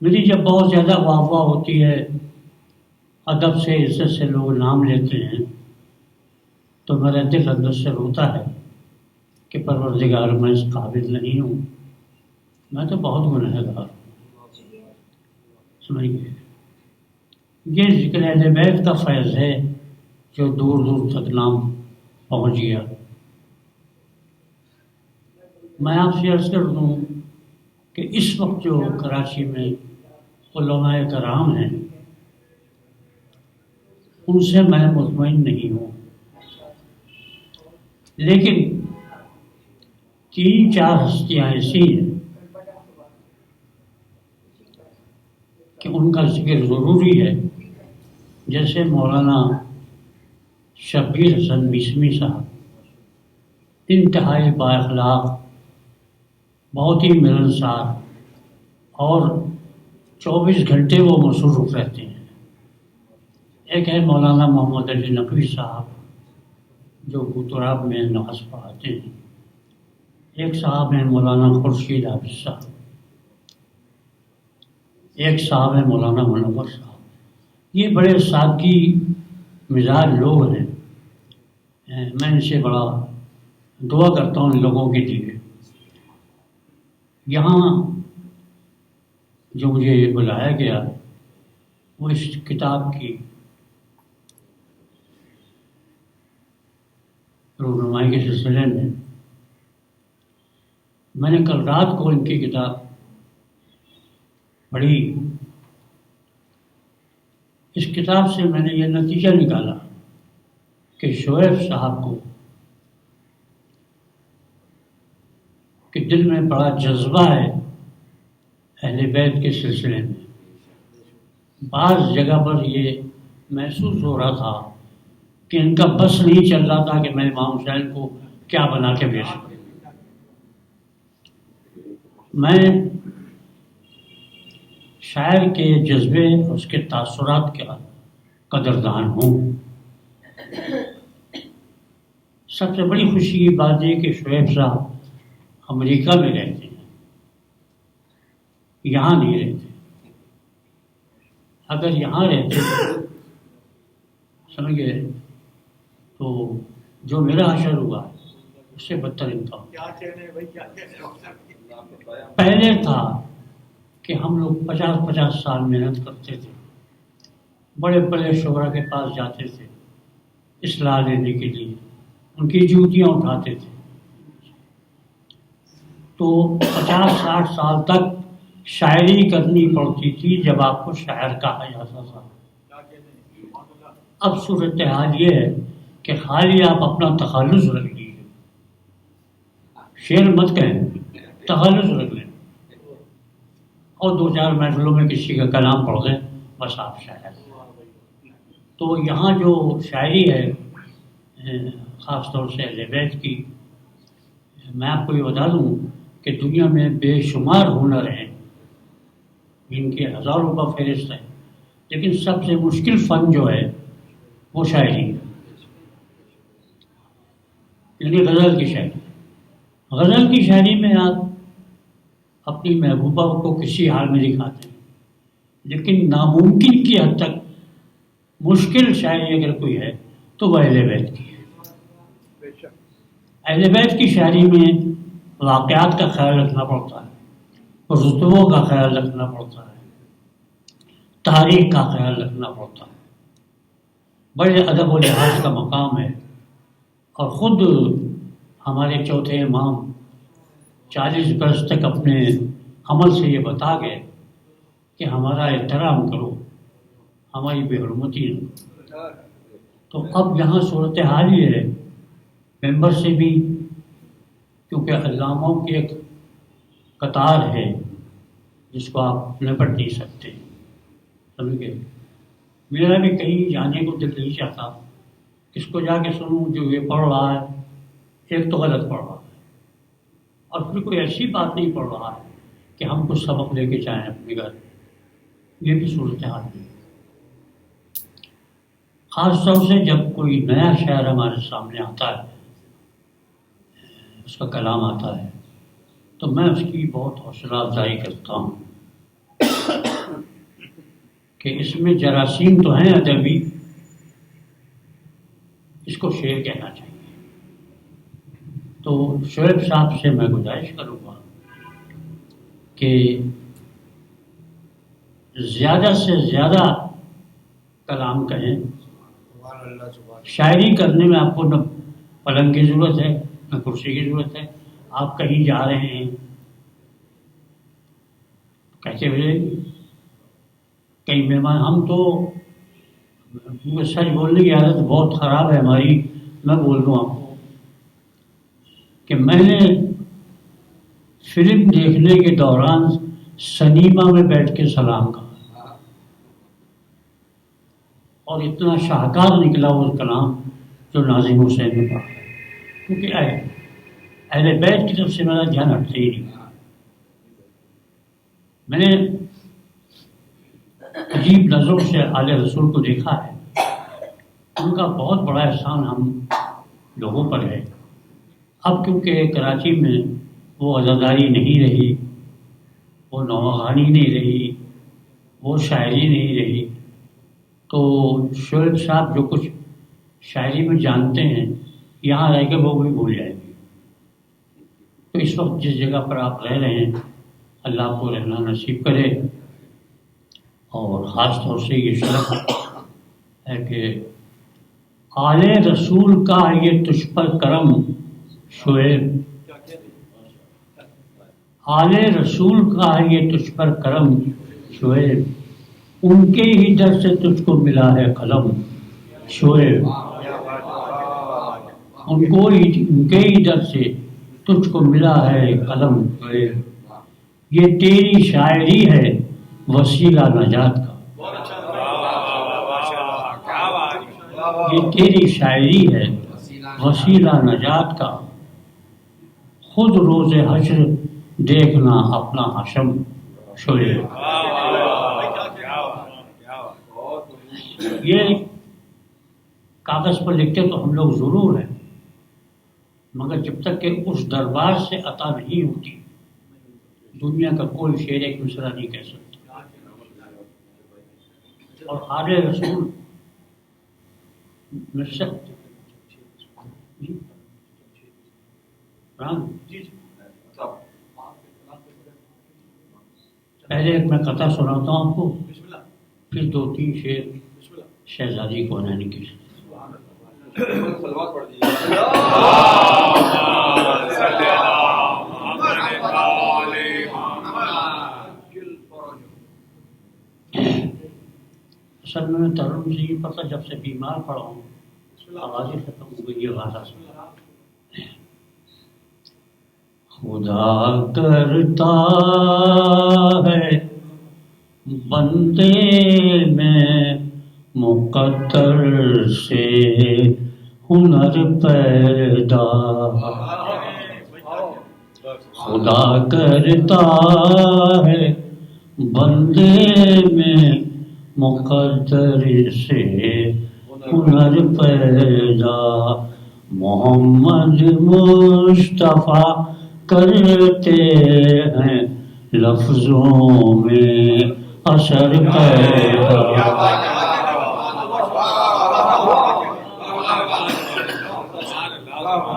میری جب بہت زیادہ واہ واہ ہوتی ہے، ادب سے عزت سے لوگ نام لیتے ہیں، تو میرا دل اندر سے روتا ہے کہ پروردگار میں اس قابل نہیں ہوں، میں تو بہت گنہگار ہوں. سمجھیے، یہ ذکر اہل بیت کا فیض ہے جو دور دور تک نام پہنچ گیا. میں آپ سے عرض کر دوں کہ اس وقت جو کراچی میں علماء کرام ہیں ان سے میں مطمئن نہیں ہوں، لیکن 3-4 ہستیاں ایسی ہیں کہ ان کا ذکر ضروری ہے، جیسے مولانا شبیر حسن میثمی صاحب، انتہائی با اخلاق، بہت ہی ملنسار، اور 24 گھنٹے وہ مصروف رہتے ہیں. ایک ہے مولانا محمد علی نقوی صاحب جو بوتراب میں نماز پڑھاتے ہیں. ایک صاحب ہیں مولانا خورشید حافظ صاحب. ایک صاحب ہیں مولانا منور صاحب. یہ بڑے سادگی مزاج لوگ ہیں. میں ان سے بڑا دعا کرتا ہوں ان لوگوں کے لیے. یہاں جو مجھے بلایا گیا وہ اس کتاب کی رونمائی کے سلسلے میں نے کل رات کو ان کی کتاب پڑھی. اس کتاب سے میں نے یہ نتیجہ نکالا کہ شعیب صاحب کو کہ دل میں بڑا جذبہ ہے اہل بیت کے سلسلے میں. بعض جگہ پر یہ محسوس ہو رہا تھا کہ ان کا بس نہیں چل رہا تھا کہ میں امام حسین کو کیا بنا کے بھیجوں. میں شاعر کے جذبے اس کے تاثرات کا قدردان ہوں. سب سے بڑی خوشی کی بات یہ کہ شعیب صاحب امریکہ میں رہتے ہیں، یہاں نہیں رہتے. اگر یہاں رہتے سمجھ گئے تو جو میرا حشر ہوا اس سے بدتر انتہا. پہلے تھا کہ ہم لوگ 50 سال محنت کرتے تھے، بڑے بڑے شعراء کے پاس جاتے تھے اصلاح لینے کے لیے، ان کی جوتیاں اٹھاتے تھے. تو 50-60 سال تک شاعری کرنی پڑتی تھی جب آپ کو شاعر کہا جاتا تھا. اب صورتحال یہ ہے کہ خالی آپ اپنا تخلص رکھ لیجیے، شعر مت کہیں، تخلص رکھ لیں اور 2-4 محفلوں میں کسی کا کلام پڑھ دیں، بس آپ شاعر. تو یہاں جو شاعری ہے خاص طور سے اہل بیت کی، میں آپ کو یہ بتا دوں کہ دنیا میں بے شمار ہنر ہیں، ان کے ہزاروں کا فہرست ہے، لیکن سب سے مشکل فن جو ہے وہ شاعری ہے، یعنی غزل کی شاعری. غزل کی شاعری میں آپ اپنی محبوبہ کو کسی حال میں دکھاتے ہیں، لیکن ناممکن کی حد تک مشکل شاعری اگر کوئی ہے تو وہ اہل بیت کی ہے. اہل بیت کی شاعری میں واقعات کا خیال رکھنا پڑتا ہے، رتبوں کا خیال رکھنا پڑتا ہے، تاریخ کا خیال رکھنا پڑتا ہے، بڑے ادب و لحاظ کا مقام ہے، اور خود ہمارے چوتھے امام 40 برس تک اپنے عمل سے یہ بتا گئے کہ ہمارا احترام کرو، ہماری بے حرمتی نہ کرو۔ تو اب یہاں صورتحال یہ ہے، ممبر سے بھی کیونکہ علاموں کی ایک قطار ہے جس کو آپ نپٹ نہیں سکتے، سمجھ گئے؟ میرا بھی کہیں جانے کو دل نہیں چاہتا، کس کو جا کے سنوں جو یہ پڑھ رہا ہے ایک تو غلط پڑھ رہا ہے، اور پھر کوئی ایسی بات نہیں پڑھ رہا ہے کہ ہم کچھ سبق لے کے جائیں اپنے گھر، یہ بھی صورتحال ہے۔ خاص طور سے جب کوئی نیا شعر ہمارے سامنے آتا ہے، اس کا کلام آتا ہے، تو میں اس کی بہت حوصلہ افزائی کرتا ہوں کہ اس میں جراثیم تو ہیں ادبی، اس کو شعر کہنا چاہیے۔ تو شعیب صاحب سے میں گزارش کروں گا کہ زیادہ سے زیادہ کلام کہیں۔ شاعری کرنے میں آپ کو نہ پلنگ کی ضرورت ہے نہ کرسی کی ضرورت ہے، آپ کہیں جا رہے ہیں کیسے بھیجیں گے؟ کئی مہمان، ہم تو سچ بولنے کی عادت بہت خراب ہے ہماری، میں بول دوں آپ کو کہ میں نے فلم دیکھنے کے دوران سنیما میں بیٹھ کے سلام کہا، اور اتنا شاہکار نکلا وہ کلام جو ناظم حسین نے پڑھا، کیونکہ اہل بیت کی طرف سے میرا دھیان ہٹتا ہی نہیں۔ میں نے عجیب نظروں سے آل رسول کو دیکھا ہے، ان کا بہت بڑا احسان ہم لوگوں پر ہے۔ اب کیونکہ کراچی میں وہ عزاداری نہیں رہی، وہ نوحانی نہیں رہی، وہ شاعری نہیں رہی، تو شعیب صاحب جو کچھ شاعری میں جانتے ہیں یہاں رہ کے وہ بھی بھول جائیں گے۔ تو اس وقت جس جگہ پر آپ رہ رہے ہیں اللہ آپ کو رہنا نصیب کرے، اور خاص طور سے یہ شرف ہے کہ آل رسول کا یہ تجھ پر کرم شعیب، آل رسول کا یہ تجھ پر کرم شعیب، ان کے ہی در سے تجھ کو ملا ہے قلم شعیب، ان کے ہی در سے تجھ کو ملا ہے قلم شعیب، یہ تیری شاعری ہے وسیلہ نجات کا، یہ تیری شاعری ہے وسیلہ نجات کا، خود روز حشر دیکھنا اپنا حشم شعیب۔ یہ کاغذ پر لکھتے تو ہم لوگ ضرور ہیں، مگر جب تک کہ اس دربار سے عطا نہیں ہوتی دنیا کا کوئی شعر ایک دوسرا نہیں کہہ سکتا۔ اور آل رسول پہلے ایک میں قطع سناتا ہوں آپ کو، پھر 2-3 شعر شہزادی کو عنانی کی۔ اصل میں ترنم سے یہ پتہ جب سے بیمار پڑا ہوں آواز ہی ختم ہو گئی، یہ غازہ سنا۔ خدا کرتا ہے بندے میں مقدر سے ہنر پیدا، خدا کرتا ہے بندے میں مقدر سے ہنر پیدا، محمد مصطفیٰ کرتے ہیں لفظوں میں اثر پیدا،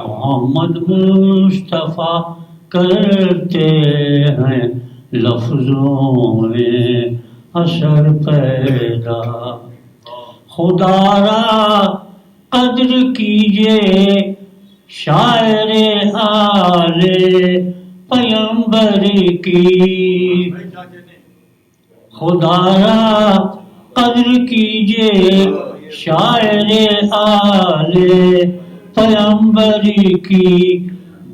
محمد مصطفیٰ کرتے ہیں لفظوں میں اثر پیدا. خدا را قدر کیجئے شاعر آل پیمبر کی. خدا را قدر کیجئے شاعر آل پیمبر کی.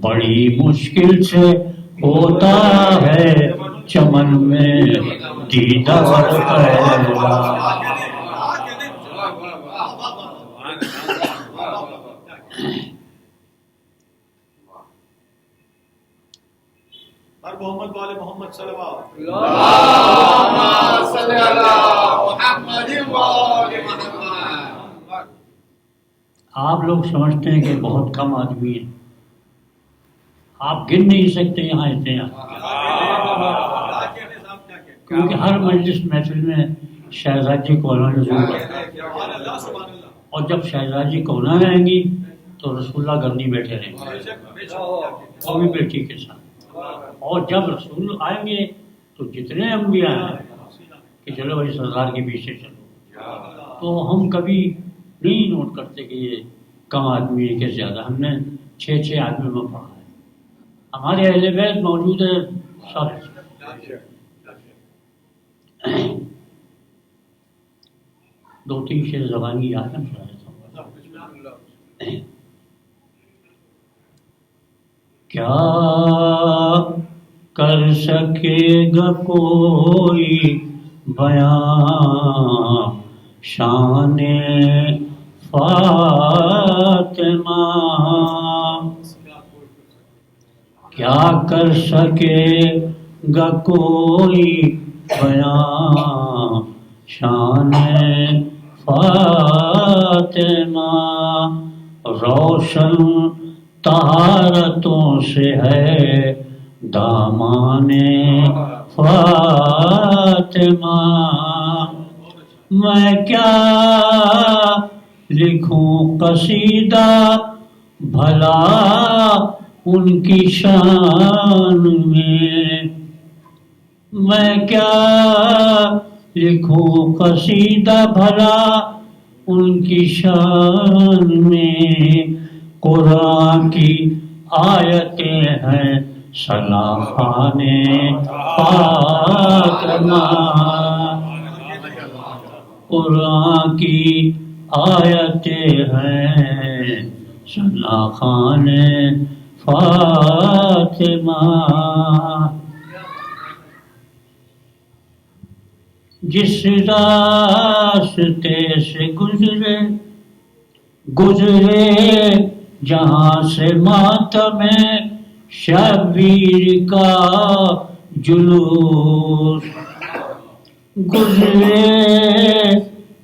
بڑی مشکل سے ہوتا ہے چمن میں دیدار پیدا. محمد والے محمد صلی اللہ علیہ وسلم. آپ لوگ سمجھتے ہیں کہ بہت کم آدمی ہیں. آپ گن نہیں سکتے یہاں اتنے ہیں. کیونکہ ہر مجلس محفل میں شہزادی کونا ضرور ہے. اور جب شہزادی کونا رہیں گی تو رسول اللہ گھر نہیں بیٹھے رہیں گے، وہ بھی بیٹی کے ساتھ. اور جب رسول آئیں گے تو جتنے انبیاء ہیں کہ چلو بھائی سردار کے پیچھے چلو، تو ہم کبھی نہیں نوٹ کرتے کہ یہ کم آدمی ہے کہ زیادہ. ہم نے 6 آدمی میں پڑھا ہے. ہمارے اہل بیت موجود ہے سب. دو تین شعر زبانی یاد ہے. کیا کر سکے گا کوئی بیان شان فاطمہ. کیا کر سکے گا کوئی بیان شان فاطمہ. روشن طہارتوں سے ہے دامان فاطمہ. میں کیا لکھوں قصیدہ بھلا ان کی شان میں. میں کیا لکھوں قصیدہ بھلا ان کی شان میں. قرآن کی آیتیں ہیں سلاخان فاطمہ. قرآن کی آیتیں ہیں سلاخان فاطمہ. جس راستے سے گزرے جہاں سے ماتم شبیر کا جلوس. گزرے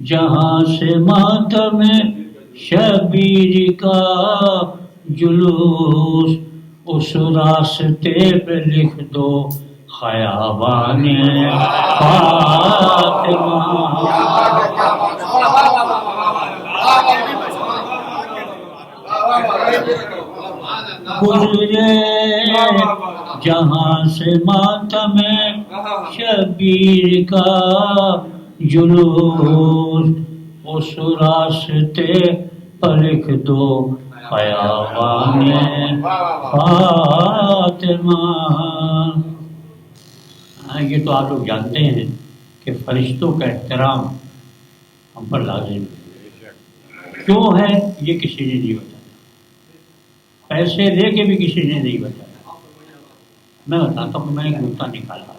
جہاں سے ماتم شبیر کا جلوس. اس راستے پہ لکھ دو خیابان فاطمہ. گزرے جہاں سے ماتم شبیر کا جلوس. اس راستے پر لکھ دو خیابان فاطمہ. یہ تو آپ لوگ جانتے ہیں کہ فرشتوں کا احترام ہم پر لازم ہے. کیوں ہے یہ کسی نے نہیں بتایا. پیسے دے کے بھی کسی نے نہیں بتایا. میں بتاتا ہوں، میں نے نکتہ نکالا.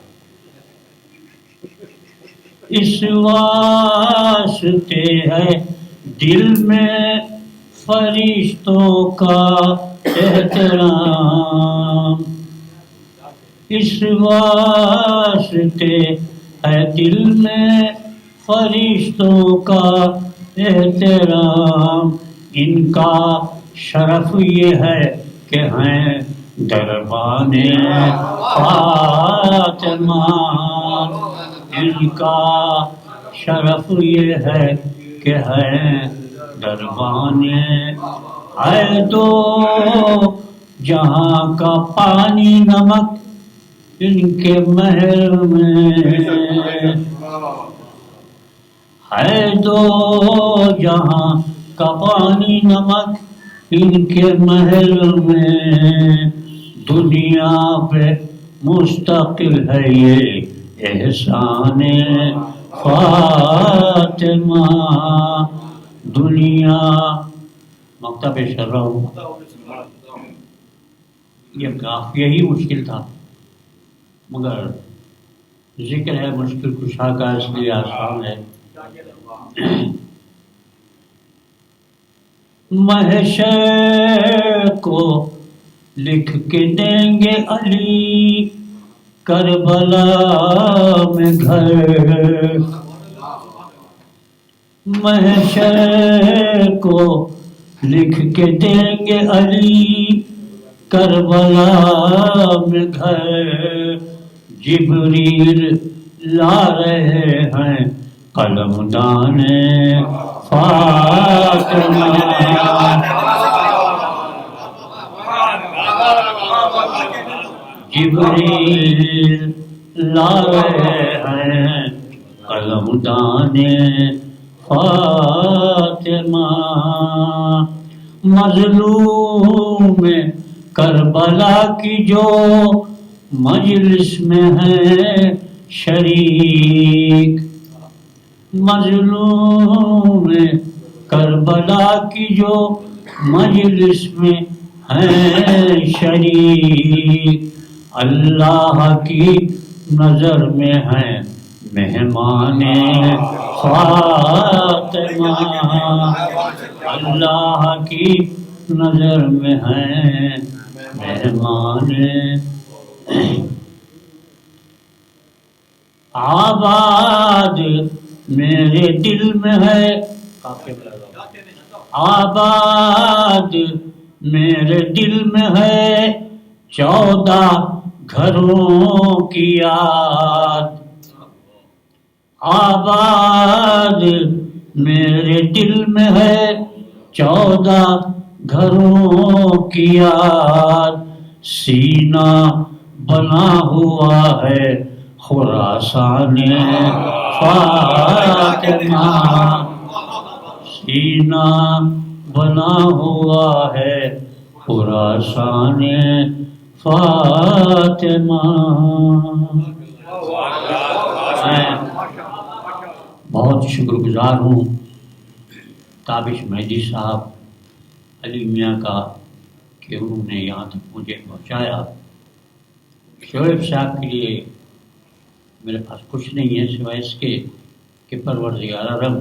اس واسطے ہے دل میں فرشتوں کا احترام. اس واسطے ہے دل میں فرشتوں کا احترام. ان کا شرف یہ ہے کہ ہیں دربان فاطمہ. ان کا شرف یہ ہے کہ ہیں دربان. ہے دو جہاں کا پانی نمک ان کے محل میں. ہے دو جہاں کا پانی نمک ان کے محل میں، دنیا پہ مستقل ہے یہ احسان فاطمہ، دنیا مکتب شرح یہ قافیہ ہی مشکل تھا، مگر ذکر ہے مشکل کشا کا اس لیے آسان ہے۔ محشر کو لکھ کے دیں گے علی کربلا میں گھر، محشر کو لکھ کے دیں گے علی کربلا میں گھر، جبریل لا رہے ہیں قلم دان فاطمہ، جبریل لا رہے ہیں قلم دان فاطمہ، مظلوم کربلا کی جو مجلس میں ہے شریک، مظلوم کربلا کی جو مجلس میں ہے شریک، اللہ کی نظر میں ہے مہمان فاطمہ، اللہ کی نظر میں ہے مہمان، آباد میرے دل میں ہے، آباد میرے دل میں ہے 14 گھروں کی یاد، آباد میرے دل میں ہے 14 گھروں کی یاد، سینہ بنا ہوا ہے خراسان فاطمہ، سینہ بنا ہوا ہے خراسان فاطمہ۔ میں بہت شکر گزار ہوں تابش مہدی صاحب علی میاں کا کہ انہوں نے یہاں تک مجھے پہنچایا۔ شعیب صاحب کے لیے میرے پاس کچھ نہیں ہے سوائے اس کے کہ پروردگار عالم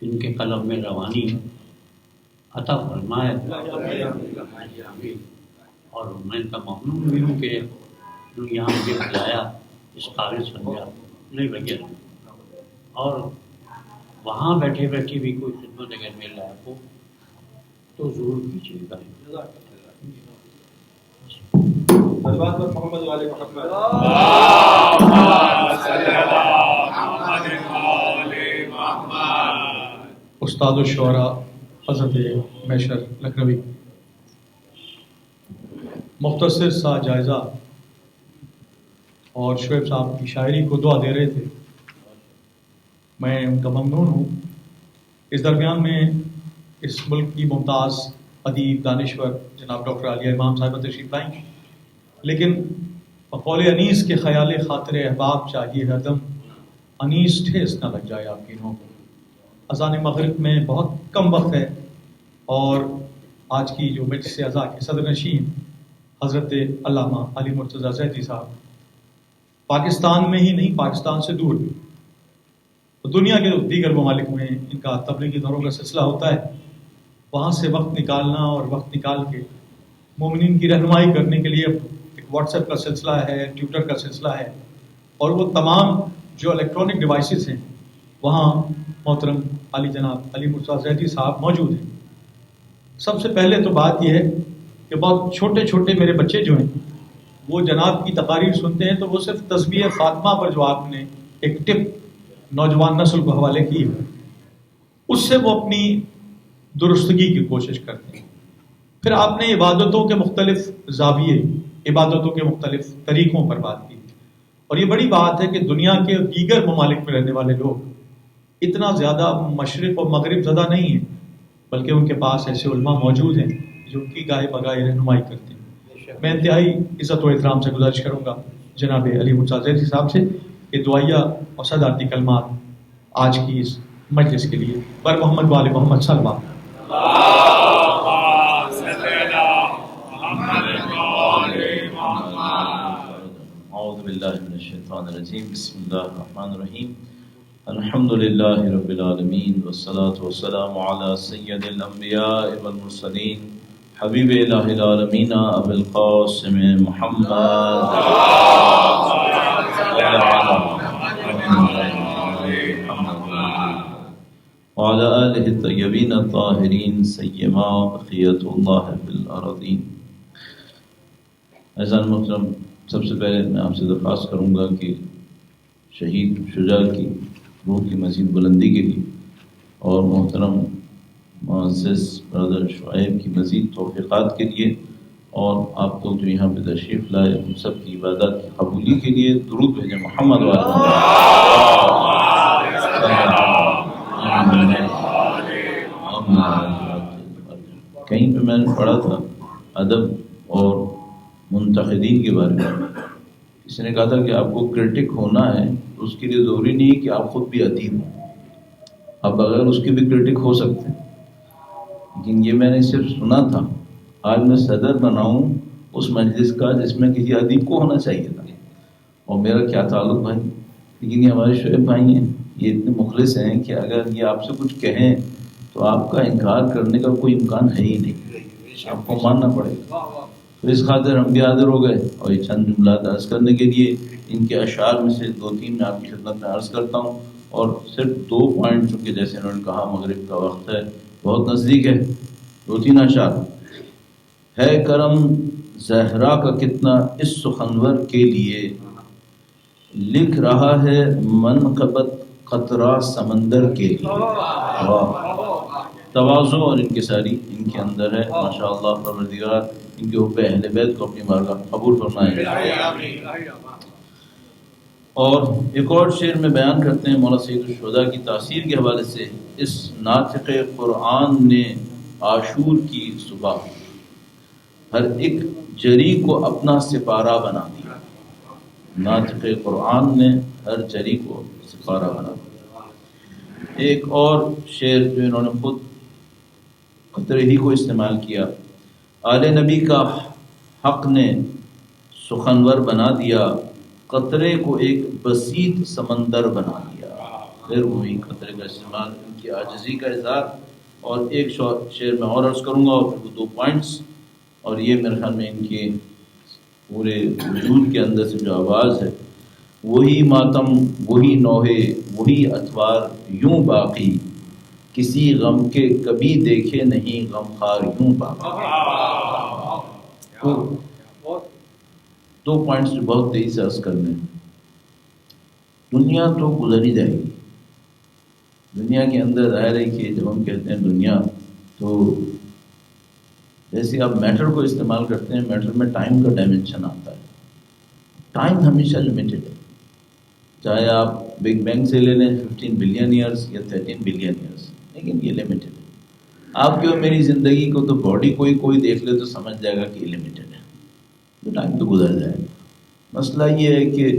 ان کے قلم میں روانی عطا فرمائے، اور میں ان کا ممنون بھی ہوں کہ انہوں نے یہاں مجھے بلایا، اس قابل سمجھا نہیں وغیرہ، اور وہاں بیٹھے بیٹھے بھی کوئی خدمت اگر میرے لائق ہو تو ضرور کیجیے گا۔ محمد والے محمد استاد الشعراء حضرت میشر لکھنوی مختصر سا جائزہ، اور شعیب صاحب کی شاعری کو دعا دے رہے تھے، میں ان کا ممنون ہوں۔ اس درمیان میں اس ملک کی ممتاز ادیب دانشور جناب ڈاکٹر عالیہ امام صاحبہ تشریف لائیں، لیکن بقول انیس کے خیال خاطر احباب چاہیے ہر دم انیس ٹھیس نہ لگ جائے آپ کی نوں کو۔ اذان مغرب میں بہت کم وقت ہے، اور آج کی جو مجلس اعزا کے صدر نشین حضرت علامہ علی مرتضیٰ زیدی صاحب پاکستان میں ہی نہیں، پاکستان سے دور بھی دنیا کے دیگر ممالک میں ان کا تبلیغی دوروں کا سلسلہ ہوتا ہے، وہاں سے وقت نکالنا اور وقت نکال کے مومنین کی رہنمائی کرنے کے لیے ایک واٹس ایپ کا سلسلہ ہے، ٹویٹر کا سلسلہ ہے، اور وہ تمام جو الیکٹرانک ڈیوائسز ہیں وہاں محترم علی جناب علی مرتضیٰ زیدی صاحب موجود ہیں۔ سب سے پہلے تو بات یہ ہے کہ بہت چھوٹے چھوٹے میرے بچے جو ہیں وہ جناب کی تقاریر سنتے ہیں، تو وہ صرف تسبیح فاطمہ پر جو آپ نے ایک ٹپ نوجوان نسل کو حوالے کی ہے، اس سے وہ اپنی درستگی کی کوشش کرتے ہیں۔ پھر آپ نے عبادتوں کے مختلف زاویے، عبادتوں کے مختلف طریقوں پر بات کی، اور یہ بڑی بات ہے کہ دنیا کے دیگر ممالک میں رہنے والے لوگ اتنا زیادہ مشرق و مغرب زدہ نہیں ہے، بلکہ ان کے پاس ایسے علماء موجود ہیں جو ان کی گاہے بگاہے رہنمائی کرتے ہیں۔ میں انتہائی عزت و احترام سے گزارش کروں گا جناب علی مرتضیٰ زیدی صاحب سے کہ دعائیہ اور صدارتی کلمات آج کی اس مجلس کے لیے بر محمد وال محمد صلی اللہ اعوذ باللہ من الشیطان الرجیم، بسم اللہ الرحمن الرحیم، الحمد للہ رب العالمین والصلاة والسلام علی سید الانبیاء والمرسلین حبیب الہ العالمین ابو القاسم محمد وعلى آلہ الطیبین الطاہرین سیما بقیت اللہ فی الارضین۔ عزیزان محترم، سب سے پہلے میں آپ سے درخواست کروں گا کہ شہید شجاع کی روح کی مزید بلندی کے لیے اور محترم معزز برادر شعیب کی مزید توفیقات کے لیے اور آپ لوگ جو یہاں پہ تشریف لائے ان سب کی عبادات کی قبولی کے لیے درود بھیجیں محمد کہیں پہ میں نے پڑھا تھا ادب اور منتقدین کے بارے میں، کسی نے کہا تھا کہ آپ کو کرٹک ہونا ہے تو اس کے لیے ضروری نہیں کہ آپ خود بھی ادیب ہوں، آپ بغیر اس کے بھی کرٹک ہو سکتے ہیں، لیکن یہ میں نے صرف سنا تھا۔ آج میں صدر بناؤں اس مجلس کا جس میں کسی ادیب کو ہونا چاہیے تھا، اور میرا کیا تعلق بھائی، لیکن یہ ہمارے شعیب بھائی ہیں، یہ اتنے مخلص ہیں کہ اگر یہ آپ سے کچھ کہیں تو آپ کا انکار کرنے کا کوئی امکان ہے ہی نہیں، آپ کو ماننا پڑے گا۔ تو اس خاطر ہم بھی حاضر ہو گئے اور یہ چند جملات عرض کرنے کے لیے ان کے اشعار میں سے 2-3 میں آپ کی خدمت میں عرض کرتا ہوں، اور صرف 2 پوائنٹ چونکہ جیسے انہوں نے کہا مغرب کا وقت ہے بہت نزدیک ہے، 2-3 اشعار۔ ہے کرم زہرا کا کتنا اس سخنور کے لیے، لکھ رہا ہے منقبت قطرہ سمندر کے لیے۔ تواضع اور انکساری ان کے اندر ہے، ماشاءاللہ پروردگار ان کے حب اہل بیت کو اپنی بارگاہ قبول فرمائے۔ اور ایک اور شعر میں بیان کرتے ہیں مولانا سید الشہداء کی تاثیر کے حوالے سے، اس ناطق قرآن نے عاشور کی صبح ہر ایک جری کو اپنا سپارہ بنا دیا۔ ناطق قرآن نے ہر جری کو سپارہ بنا دیا۔ ایک اور شعر جو انہوں نے خود قطرے ہی کو استعمال کیا، آل نبی کا حق نے سخنور بنا دیا، قطرے کو ایک بسیط سمندر بنا دیا۔ پھر وہی قطرے کا استعمال، ان کی عاجزی کا اظہار۔ اور ایک شعر میں اور عرض کروں گا اور پھر 2 پوائنٹس، اور یہ میرے خیال میں ان کے پورے وجود کے اندر سے جو آواز ہے، وہی ماتم وہی نوحے وہی اتوار یوں باقی، کسی غم کے کبھی دیکھے نہیں غم خار یوں باقی۔ تو 2 پوائنٹس جو بہت تیزی سے عرض کرنے ہیں۔ دنیا تو گزر ہی جائے گی، دنیا کے اندر ظاہر ہے کہ جب ہم کہتے ہیں دنیا تو جیسے آپ میٹر کو استعمال کرتے ہیں، میٹر میں ٹائم کا ڈائمنشن آتا ہے، ٹائم ہمیشہ لمیٹڈ ہے، چاہے آپ بگ بینگ سے لے لیں 15 بلین ایئرس یا 13 بلین ایئرس، لیکن یہ لمیٹڈ ہے۔ آپ کی اور میری زندگی کو تو باڈی کوئی دیکھ لے تو سمجھ جائے گا کہ یہ لمیٹڈ ہے، تو ٹائم تو گزر جائے گا۔ مسئلہ یہ ہے کہ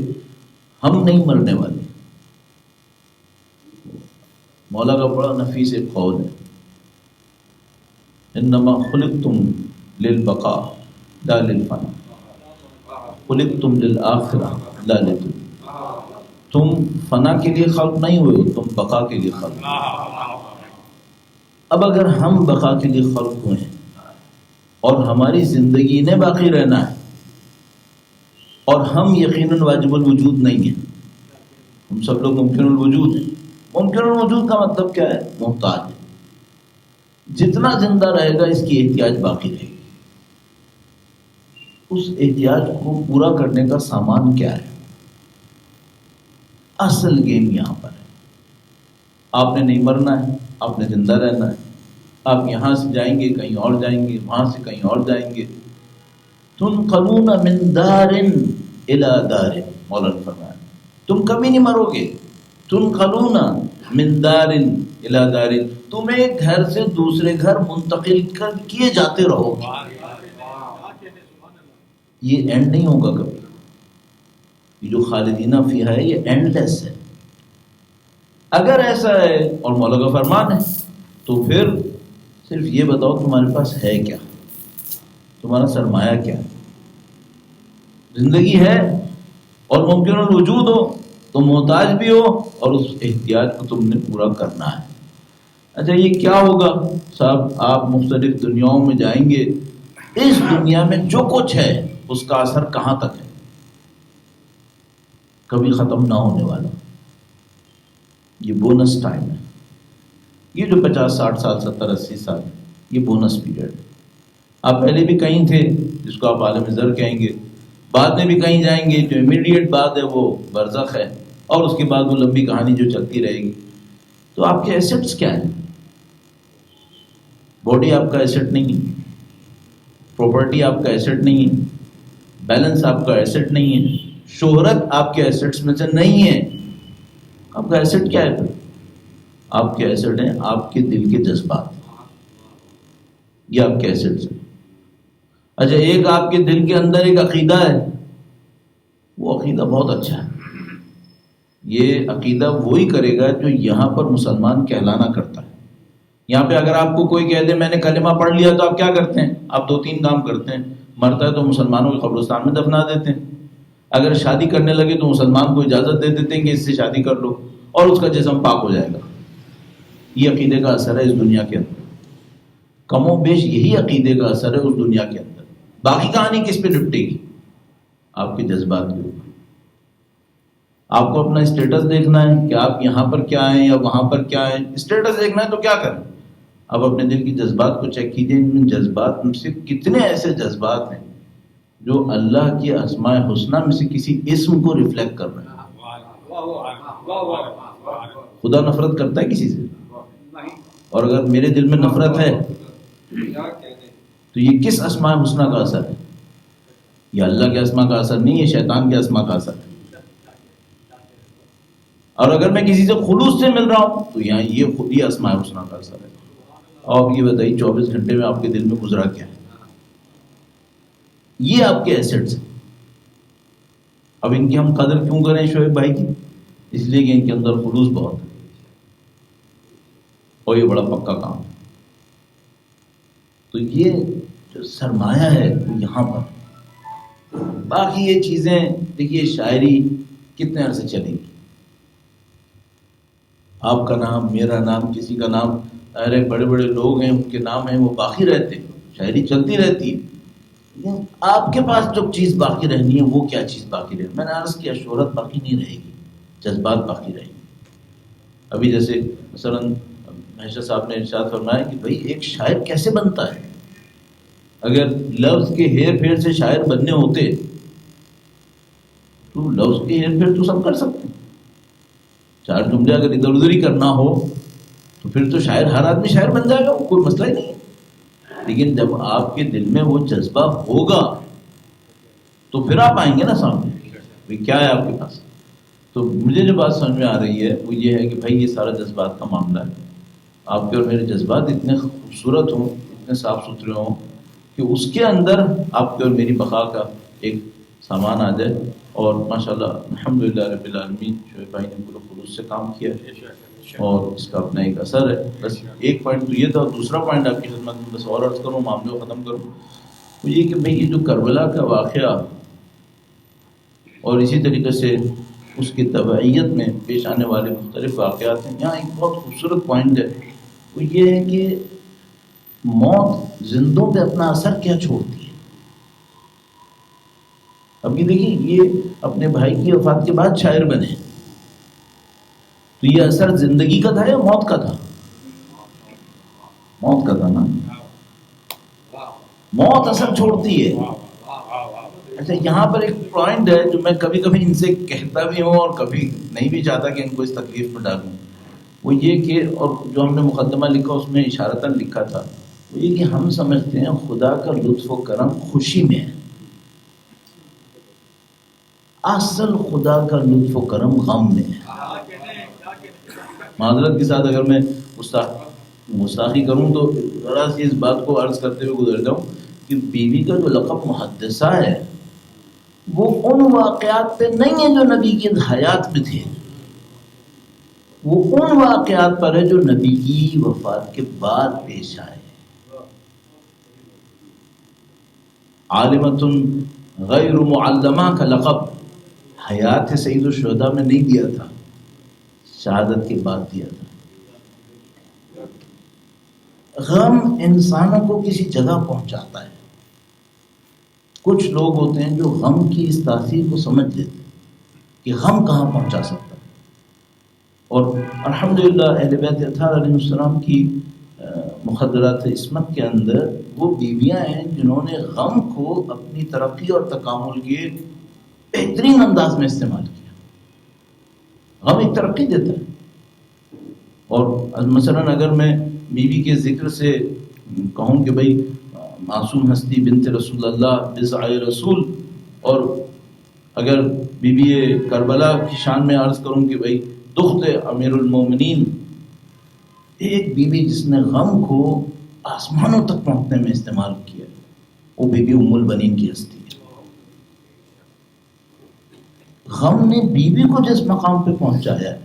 ہم نہیں مرنے والے۔ مولا کا بڑا نفیس ایک قول ہے، انما خلقتم للبقاء لا للفنا، خلقتم للآخرہ لا للدنیا۔ تم فنا کے لیے خلق نہیں ہوئے، تم بقا کے لیے خلق ہوئے۔ اب اگر ہم بقا کے لیے خلق ہوئے ہیں اور ہماری زندگی نے باقی رہنا ہے، اور ہم یقیناً واجب الوجود نہیں ہیں، ہم سب لوگ ممکن الوجود ہیں۔ ممکن الوجود کا مطلب کیا ہے؟ محتاج ہے۔ جتنا زندہ رہے گا اس کی احتیاج باقی رہے گی۔ اس احتیاج کو پورا کرنے کا سامان کیا ہے؟ اصل گیم یہاں پر ہے۔ آپ نے نہیں مرنا ہے، آپ نے زندہ رہنا ہے۔ آپ یہاں سے جائیں گے کہیں اور جائیں گے، وہاں سے کہیں اور جائیں گے۔ تنقلون من دار الی دار، مولانا نے فرمایا تم کبھی نہیں مرو گے، تنقلون من دار الی دار، تم ایک گھر سے دوسرے گھر منتقل کیے جاتے رہو گے. یہ اینڈ نہیں ہوگا کبھی. یہ جو خالدین فیہا ہے یہ اینڈ لیس ہے. اگر ایسا ہے اور مولا کا فرمان ہے تو پھر صرف یہ بتاؤ تمہارے پاس ہے کیا، تمہارا سرمایہ کیا ہے. زندگی ہے اور ممکن الوجود ہو تو محتاج بھی ہو اور اس احتیاج کو تم نے پورا کرنا ہے. اچھا یہ کیا ہوگا صاحب؟ آپ مختلف دنیاؤں میں جائیں گے، اس دنیا میں جو کچھ ہے اس کا اثر کہاں تک ہے؟ کبھی ختم نہ ہونے والا. یہ بونس ٹائم ہے. یہ جو 50 60 سال 70 80 سال یہ بونس پیریڈ ہے. آپ پہلے بھی کہیں تھے جس کو آپ عالم زر کہیں گے، بعد میں بھی کہیں جائیں گے. جو امیڈیٹ بعد ہے وہ برزخ ہے، اور اس کے بعد وہ لمبی کہانی جو چلتی رہے گی. تو آپ کے ایسٹس کیا ہیں؟ باڈی آپ کا ایسٹ نہیں ہے، پراپرٹی آپ کا ایسٹ نہیں ہے، بیلنس آپ کا ایسٹ نہیں ہے، شہرت آپ کے ایسٹس میں سے نہیں ہے. آپ کا ایسٹ کیا ہے پھر؟ آپ کے ایسٹ ہیں آپ کے دل کے جذبات. یہ آپ کے ایسٹس ہیں. اچھا ایک آپ کے دل کے اندر ایک عقیدہ ہے، وہ عقیدہ بہت اچھا ہے. یہ عقیدہ وہی کرے گا جو یہاں پر مسلمان کہلانا کرتا ہے. یہاں پہ اگر آپ کو کوئی کہہ دے میں نے کلمہ پڑھ لیا تو آپ کیا کرتے ہیں؟ آپ 2 3 کام کرتے ہیں. مرتا ہے تو مسلمانوں کے قبرستان میں دفنا دیتے ہیں. اگر شادی کرنے لگے تو مسلمان کو اجازت دے دیتے ہیں کہ اس سے شادی کر لو اور اس کا جسم پاک ہو جائے گا. یہ عقیدے کا اثر ہے اس دنیا کے اندر. کم و بیش یہی عقیدے کا اثر ہے اس دنیا کے اندر. باقی کہانی کس پہ نپٹے گی؟ آپ کے جذبات کے اوپر. آپ کو اپنا اسٹیٹس دیکھنا ہے کہ آپ یہاں پر کیا ہیں یا وہاں پر کیا ہیں. اسٹیٹس دیکھنا ہے تو کیا کریں؟ آپ اپنے دل کی جذبات کو چیک کیجئے. ان جذبات میں سے کتنے ایسے جذبات ہیں جو اللہ کی اسماء حسنہ میں سے کسی اسم کو ریفلیکٹ کر رہے ہیں. خدا نفرت کرتا ہے کسی سے؟ اور اگر میرے دل میں نفرت ہے تو یہ کس اسماء حسنہ کا اثر ہے؟ یہ اللہ کے اسماء کا اثر نہیں، یہ شیطان کے اسماء کا اثر ہے. اور اگر میں کسی سے خلوص سے مل رہا ہوں تو یہاں یہ خود ہی اسماء حسنہ کا اثر ہے. اور یہ بتائیے 24 گھنٹے میں آپ کے دل میں گزرا کیا ہے؟ یہ آپ کے ایسٹس ہیں. اب ان کی ہم قدر کیوں کریں شعیب بھائی کی؟ اس لیے کہ ان کے اندر خلوص بہت ہے اور یہ بڑا پکا کام ہے. تو یہ جو سرمایہ ہے وہ یہاں پر. باقی یہ چیزیں دیکھیے، شاعری کتنے عرصے چلے گی؟ آپ کا نام، میرا نام، کسی کا نام، ارے بڑے بڑے لوگ ہیں ان کے نام ہیں وہ باقی رہتے ہیں، شاعری چلتی رہتی ہے. آپ کے پاس جو چیز باقی رہنی ہے وہ کیا چیز باقی رہے؟ میں نے عرض کیا شہرت باقی نہیں رہے گی، جذبات باقی رہیں گے. ابھی جیسے مثلا مہیشہ صاحب نے ارشاد فرمایا کہ بھائی ایک شاعر کیسے بنتا ہے؟ اگر لفظ کے ہیر پھیر سے شاعر بننے ہوتے تو لفظ کے ہیر پھیر تو سب کر سکتے ہیں. 4 جملے اگر ادھر ادھر ہی کرنا ہو تو پھر تو شاعر، ہر آدمی شاعر بن جائے گا، وہ کوئی مسئلہ ہی نہیں ہے. لیکن جب آپ کے دل میں وہ جذبہ ہوگا تو پھر آپ آئیں گے نا سامنے بھائی کیا ہے آپ کے پاس. تو مجھے جو بات سمجھ میں آ رہی ہے وہ یہ ہے کہ بھائی یہ سارا جذبات کا معاملہ ہے. آپ کے اور میرے جذبات اتنے خوبصورت ہوں، اتنے صاف ستھرے ہوں کہ اس کے اندر آپ کے اور میری بقا کا ایک سامان آ جائے. اور ماشاءاللہ الحمدللہ رب العالمین شعیب بھائی نے پورے خلوص سے کام کیا اور اس کا اپنا ایک اثر ہے. بس ایک پوائنٹ تو یہ تھا. دوسرا پوائنٹ آپ کی خدمت میں بس اور عرض کروں، معاملے کو ختم کروں، وہ یہ کہ بھائی یہ جو کربلا کا واقعہ اور اسی طریقے سے اس کی تبعیت میں پیش آنے والے مختلف واقعات ہیں، یہاں ایک بہت خوبصورت پوائنٹ ہے. وہ یہ ہے کہ موت زندوں پہ اپنا اثر کیا چھوڑتی ہے. اب یہ دیکھیے، یہ اپنے بھائی کی وفات کے بعد شاعر بنے تو یہ اثر زندگی کا تھا یا موت کا تھا؟ موت کا تھا نا. موت اثر چھوڑتی ہے. اچھا یہاں پر ایک پوائنٹ ہے جو میں کبھی کبھی ان سے کہتا بھی ہوں اور کبھی نہیں بھی چاہتا کہ ان کو اس تکلیف میں ڈالوں. وہ یہ کہ، اور جو ہم نے مقدمہ لکھا اس میں اشارتاً لکھا تھا، وہ یہ کہ ہم سمجھتے ہیں خدا کا لطف و کرم خوشی میں ہے. اصل خدا کا لطف و کرم غم میں ہے. معذرت کے ساتھ اگر میں گستاخی کروں تو ذرا سی اس بات کو عرض کرتے ہوئے گزر جاؤں کہ بیوی کا جو لقب محدثہ ہے وہ ان واقعات پہ نہیں ہے جو نبی کی حیات میں تھے، وہ ان واقعات پر ہے جو نبی کی وفات کے بعد پیش آئے۔ عالمۃ غیر معلمہ کا لقب حیات سید الشہداء میں نہیں دیا تھا، شہادت کے بعد دیا تھا۔ غم انسانوں کو کسی جگہ پہنچاتا ہے۔ کچھ لوگ ہوتے ہیں جو غم کی اس تاثیر کو سمجھ لیتے ہیں کہ غم کہاں پہنچا سکتا ہے، اور الحمدللہ اہل بیت اطہار علیہ السلام کی مخدرات عصمت کے اندر وہ بیویاں ہیں جنہوں نے غم کو اپنی ترقی اور تکامل کے بہترین انداز میں استعمال کیا۔ غم ایک ترقی دیتا ہے، اور مثلا اگر میں بیوی کے ذکر سے کہوں کہ بھئی معصوم ہستی بنت رسول اللہ بضع رسول، اور اگر بی بی کربلا کی شان میں عرض کروں کہ بھئی دخت امیر المومنین، ایک بیوی جس نے غم کو آسمانوں تک پہنچنے میں استعمال کیا، وہ بی بی ام البنین کی ہستی ہے۔ غم نے بیوی کو جس مقام پہ پہنچایا ہے،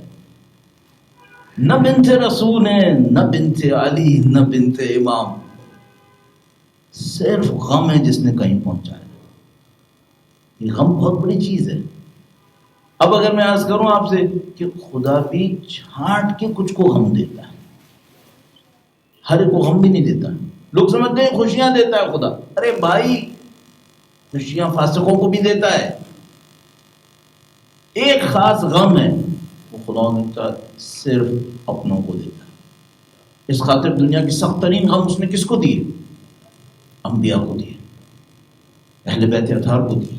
نہ بنت رسول ہے، نہ بنت علی، نہ بنت امام، صرف غم ہے جس نے کہیں پہنچایا۔ یہ غم بہت بڑی چیز ہے۔ اب اگر میں عرض کروں آپ سے کہ خدا بھی چھانٹ کے کچھ کو غم دیتا ہے، ہر ایک کو غم بھی نہیں دیتا۔ لوگ سمجھتے ہیں خوشیاں دیتا ہے خدا، ارے بھائی خوشیاں فاسقوں کو بھی دیتا ہے۔ ایک خاص غم ہے وہ خدا نے صرف اپنوں کو دیتا ہے۔ اس خاطر دنیا کی سخت ترین غم اس نے کس کو دیے؟ انبیاء کو دیے، اہل بیت اطہار کو دیے۔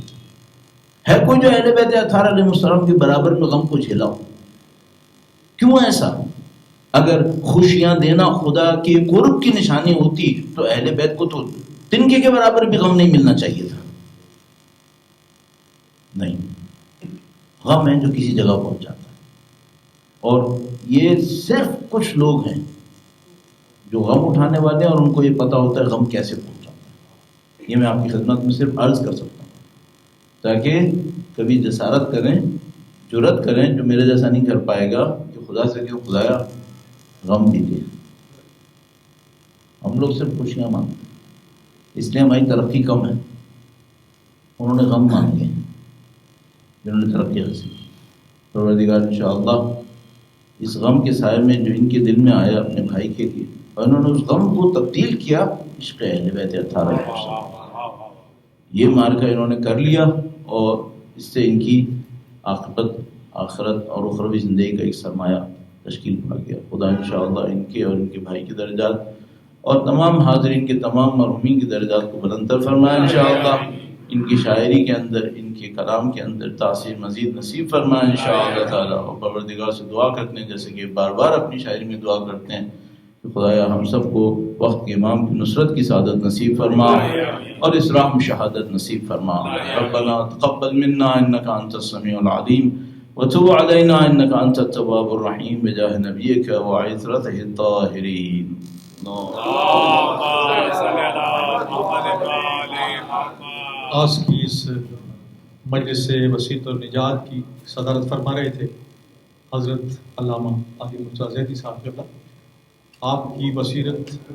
ہے کوئی جو اہل بیت اطہار علیہ السلام کے برابر میں غم کو جھیلا ہو؟ کیوں ایسا؟ اگر خوشیاں دینا خدا کے قرب کی نشانی ہوتی تو اہل بیت کو تو تنکے کے برابر بھی غم نہیں ملنا چاہیے تھا۔ نہیں، غم ہے جو کسی جگہ پہنچاتا ہے، اور یہ صرف کچھ لوگ ہیں جو غم اٹھانے والے ہیں اور ان کو یہ پتا ہوتا ہے غم کیسے پہنچاتا ہے۔ یہ میں آپ کی خدمت میں صرف عرض کر سکتا ہوں تاکہ کبھی جسارت کریں، جرات کریں، جو میرے جیسا نہیں کر پائے گا کہ خدا سے کہ خدایا غم بھی دے۔ ہم لوگ صرف خوشیاں مانگتے ہیں، اس لیے ہماری ترقی کم ہے۔ انہوں نے غم مانگے ہیں جنہوں نے ترقی حاصل کی۔ پروردگار انشاءاللہ اس غم کے سائے میں جو ان کے دل میں آیا اپنے بھائی کے لیے، اور انہوں نے اس غم کو تبدیل کیا عشق اہل بیت اطہار علیہ السلام۔ یہ مارکہ انہوں نے کر لیا، اور اس سے ان کی آخرت اور اخروی زندگی کا ایک سرمایہ تشکیل پا گیا۔ خدا انشاءاللہ ان کے اور ان کے بھائی کے درجات اور تمام حاضرین کے تمام مرحومین کے درجات کو بلندتر فرمائے انشاءاللہ۔ ان کی شاعری کے اندر، ان کے کلام کے اندر تاثیر مزید نصیب فرمائے انشاءاللہ تعالیٰ۔ اور پروردگار سے دعا کرتے ہیں جیسے کہ بار بار اپنی شاعری میں دعا کرتے ہیں کہ خدایا ہم سب کو وقت کے امام کی نصرت کی سعادت نصیب فرما اور اس راہ میں شہادت نصیب فرما۔ ربنا تقبل منا انک انت السمیع العلیم وتب علینا انک انت التواب الرحیم بجاہ نبیک وعطرتہ الطاہرین۔ آج کی اس مجلس وسیط النجات کی صدارت فرما رہے تھے حضرت علامہ علی مرتضیٰ زیدی صاحب قبلہ۔ آپ کی بصیرت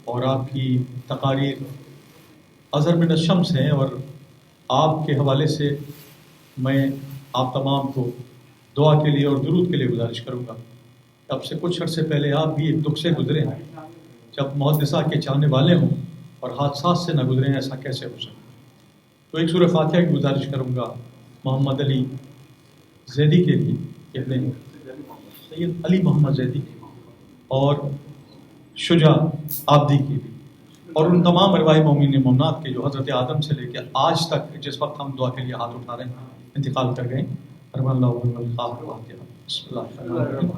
اور آپ کی تقاریر اظہر من الشمس ہیں، اور آپ کے حوالے سے میں آپ تمام کو دعا کے لیے اور درود کے لیے گزارش کروں گا۔ اب سے کچھ عرصے پہلے آپ بھی ایک دکھ سے گزرے ہیں، جب محدثہ کے چاہنے والے ہوں اور حادثات سے نہ گزرے ہیں، ایسا کیسے ہو سکتا؟ تو ایک سورہ فاتحہ کی گزارش کروں گا محمد علی زیدی کے لیے، کہتے ہیں سید علی محمد زیدی اور شجاع آبدی کے لیے، اور ان تمام ارواح مومنین مومنات کے جو حضرت آدم سے لے کے آج تک جس وقت ہم دعا کے لیے ہاتھ اٹھا رہے ہیں انتقال کر گئے۔ فرمان اللہ بسم اللہ الرحمن الرحیم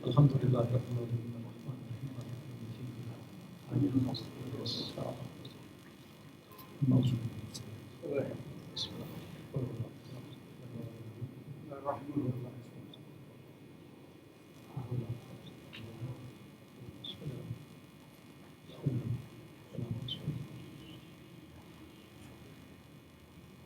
الحمدللہ رب العالمین۔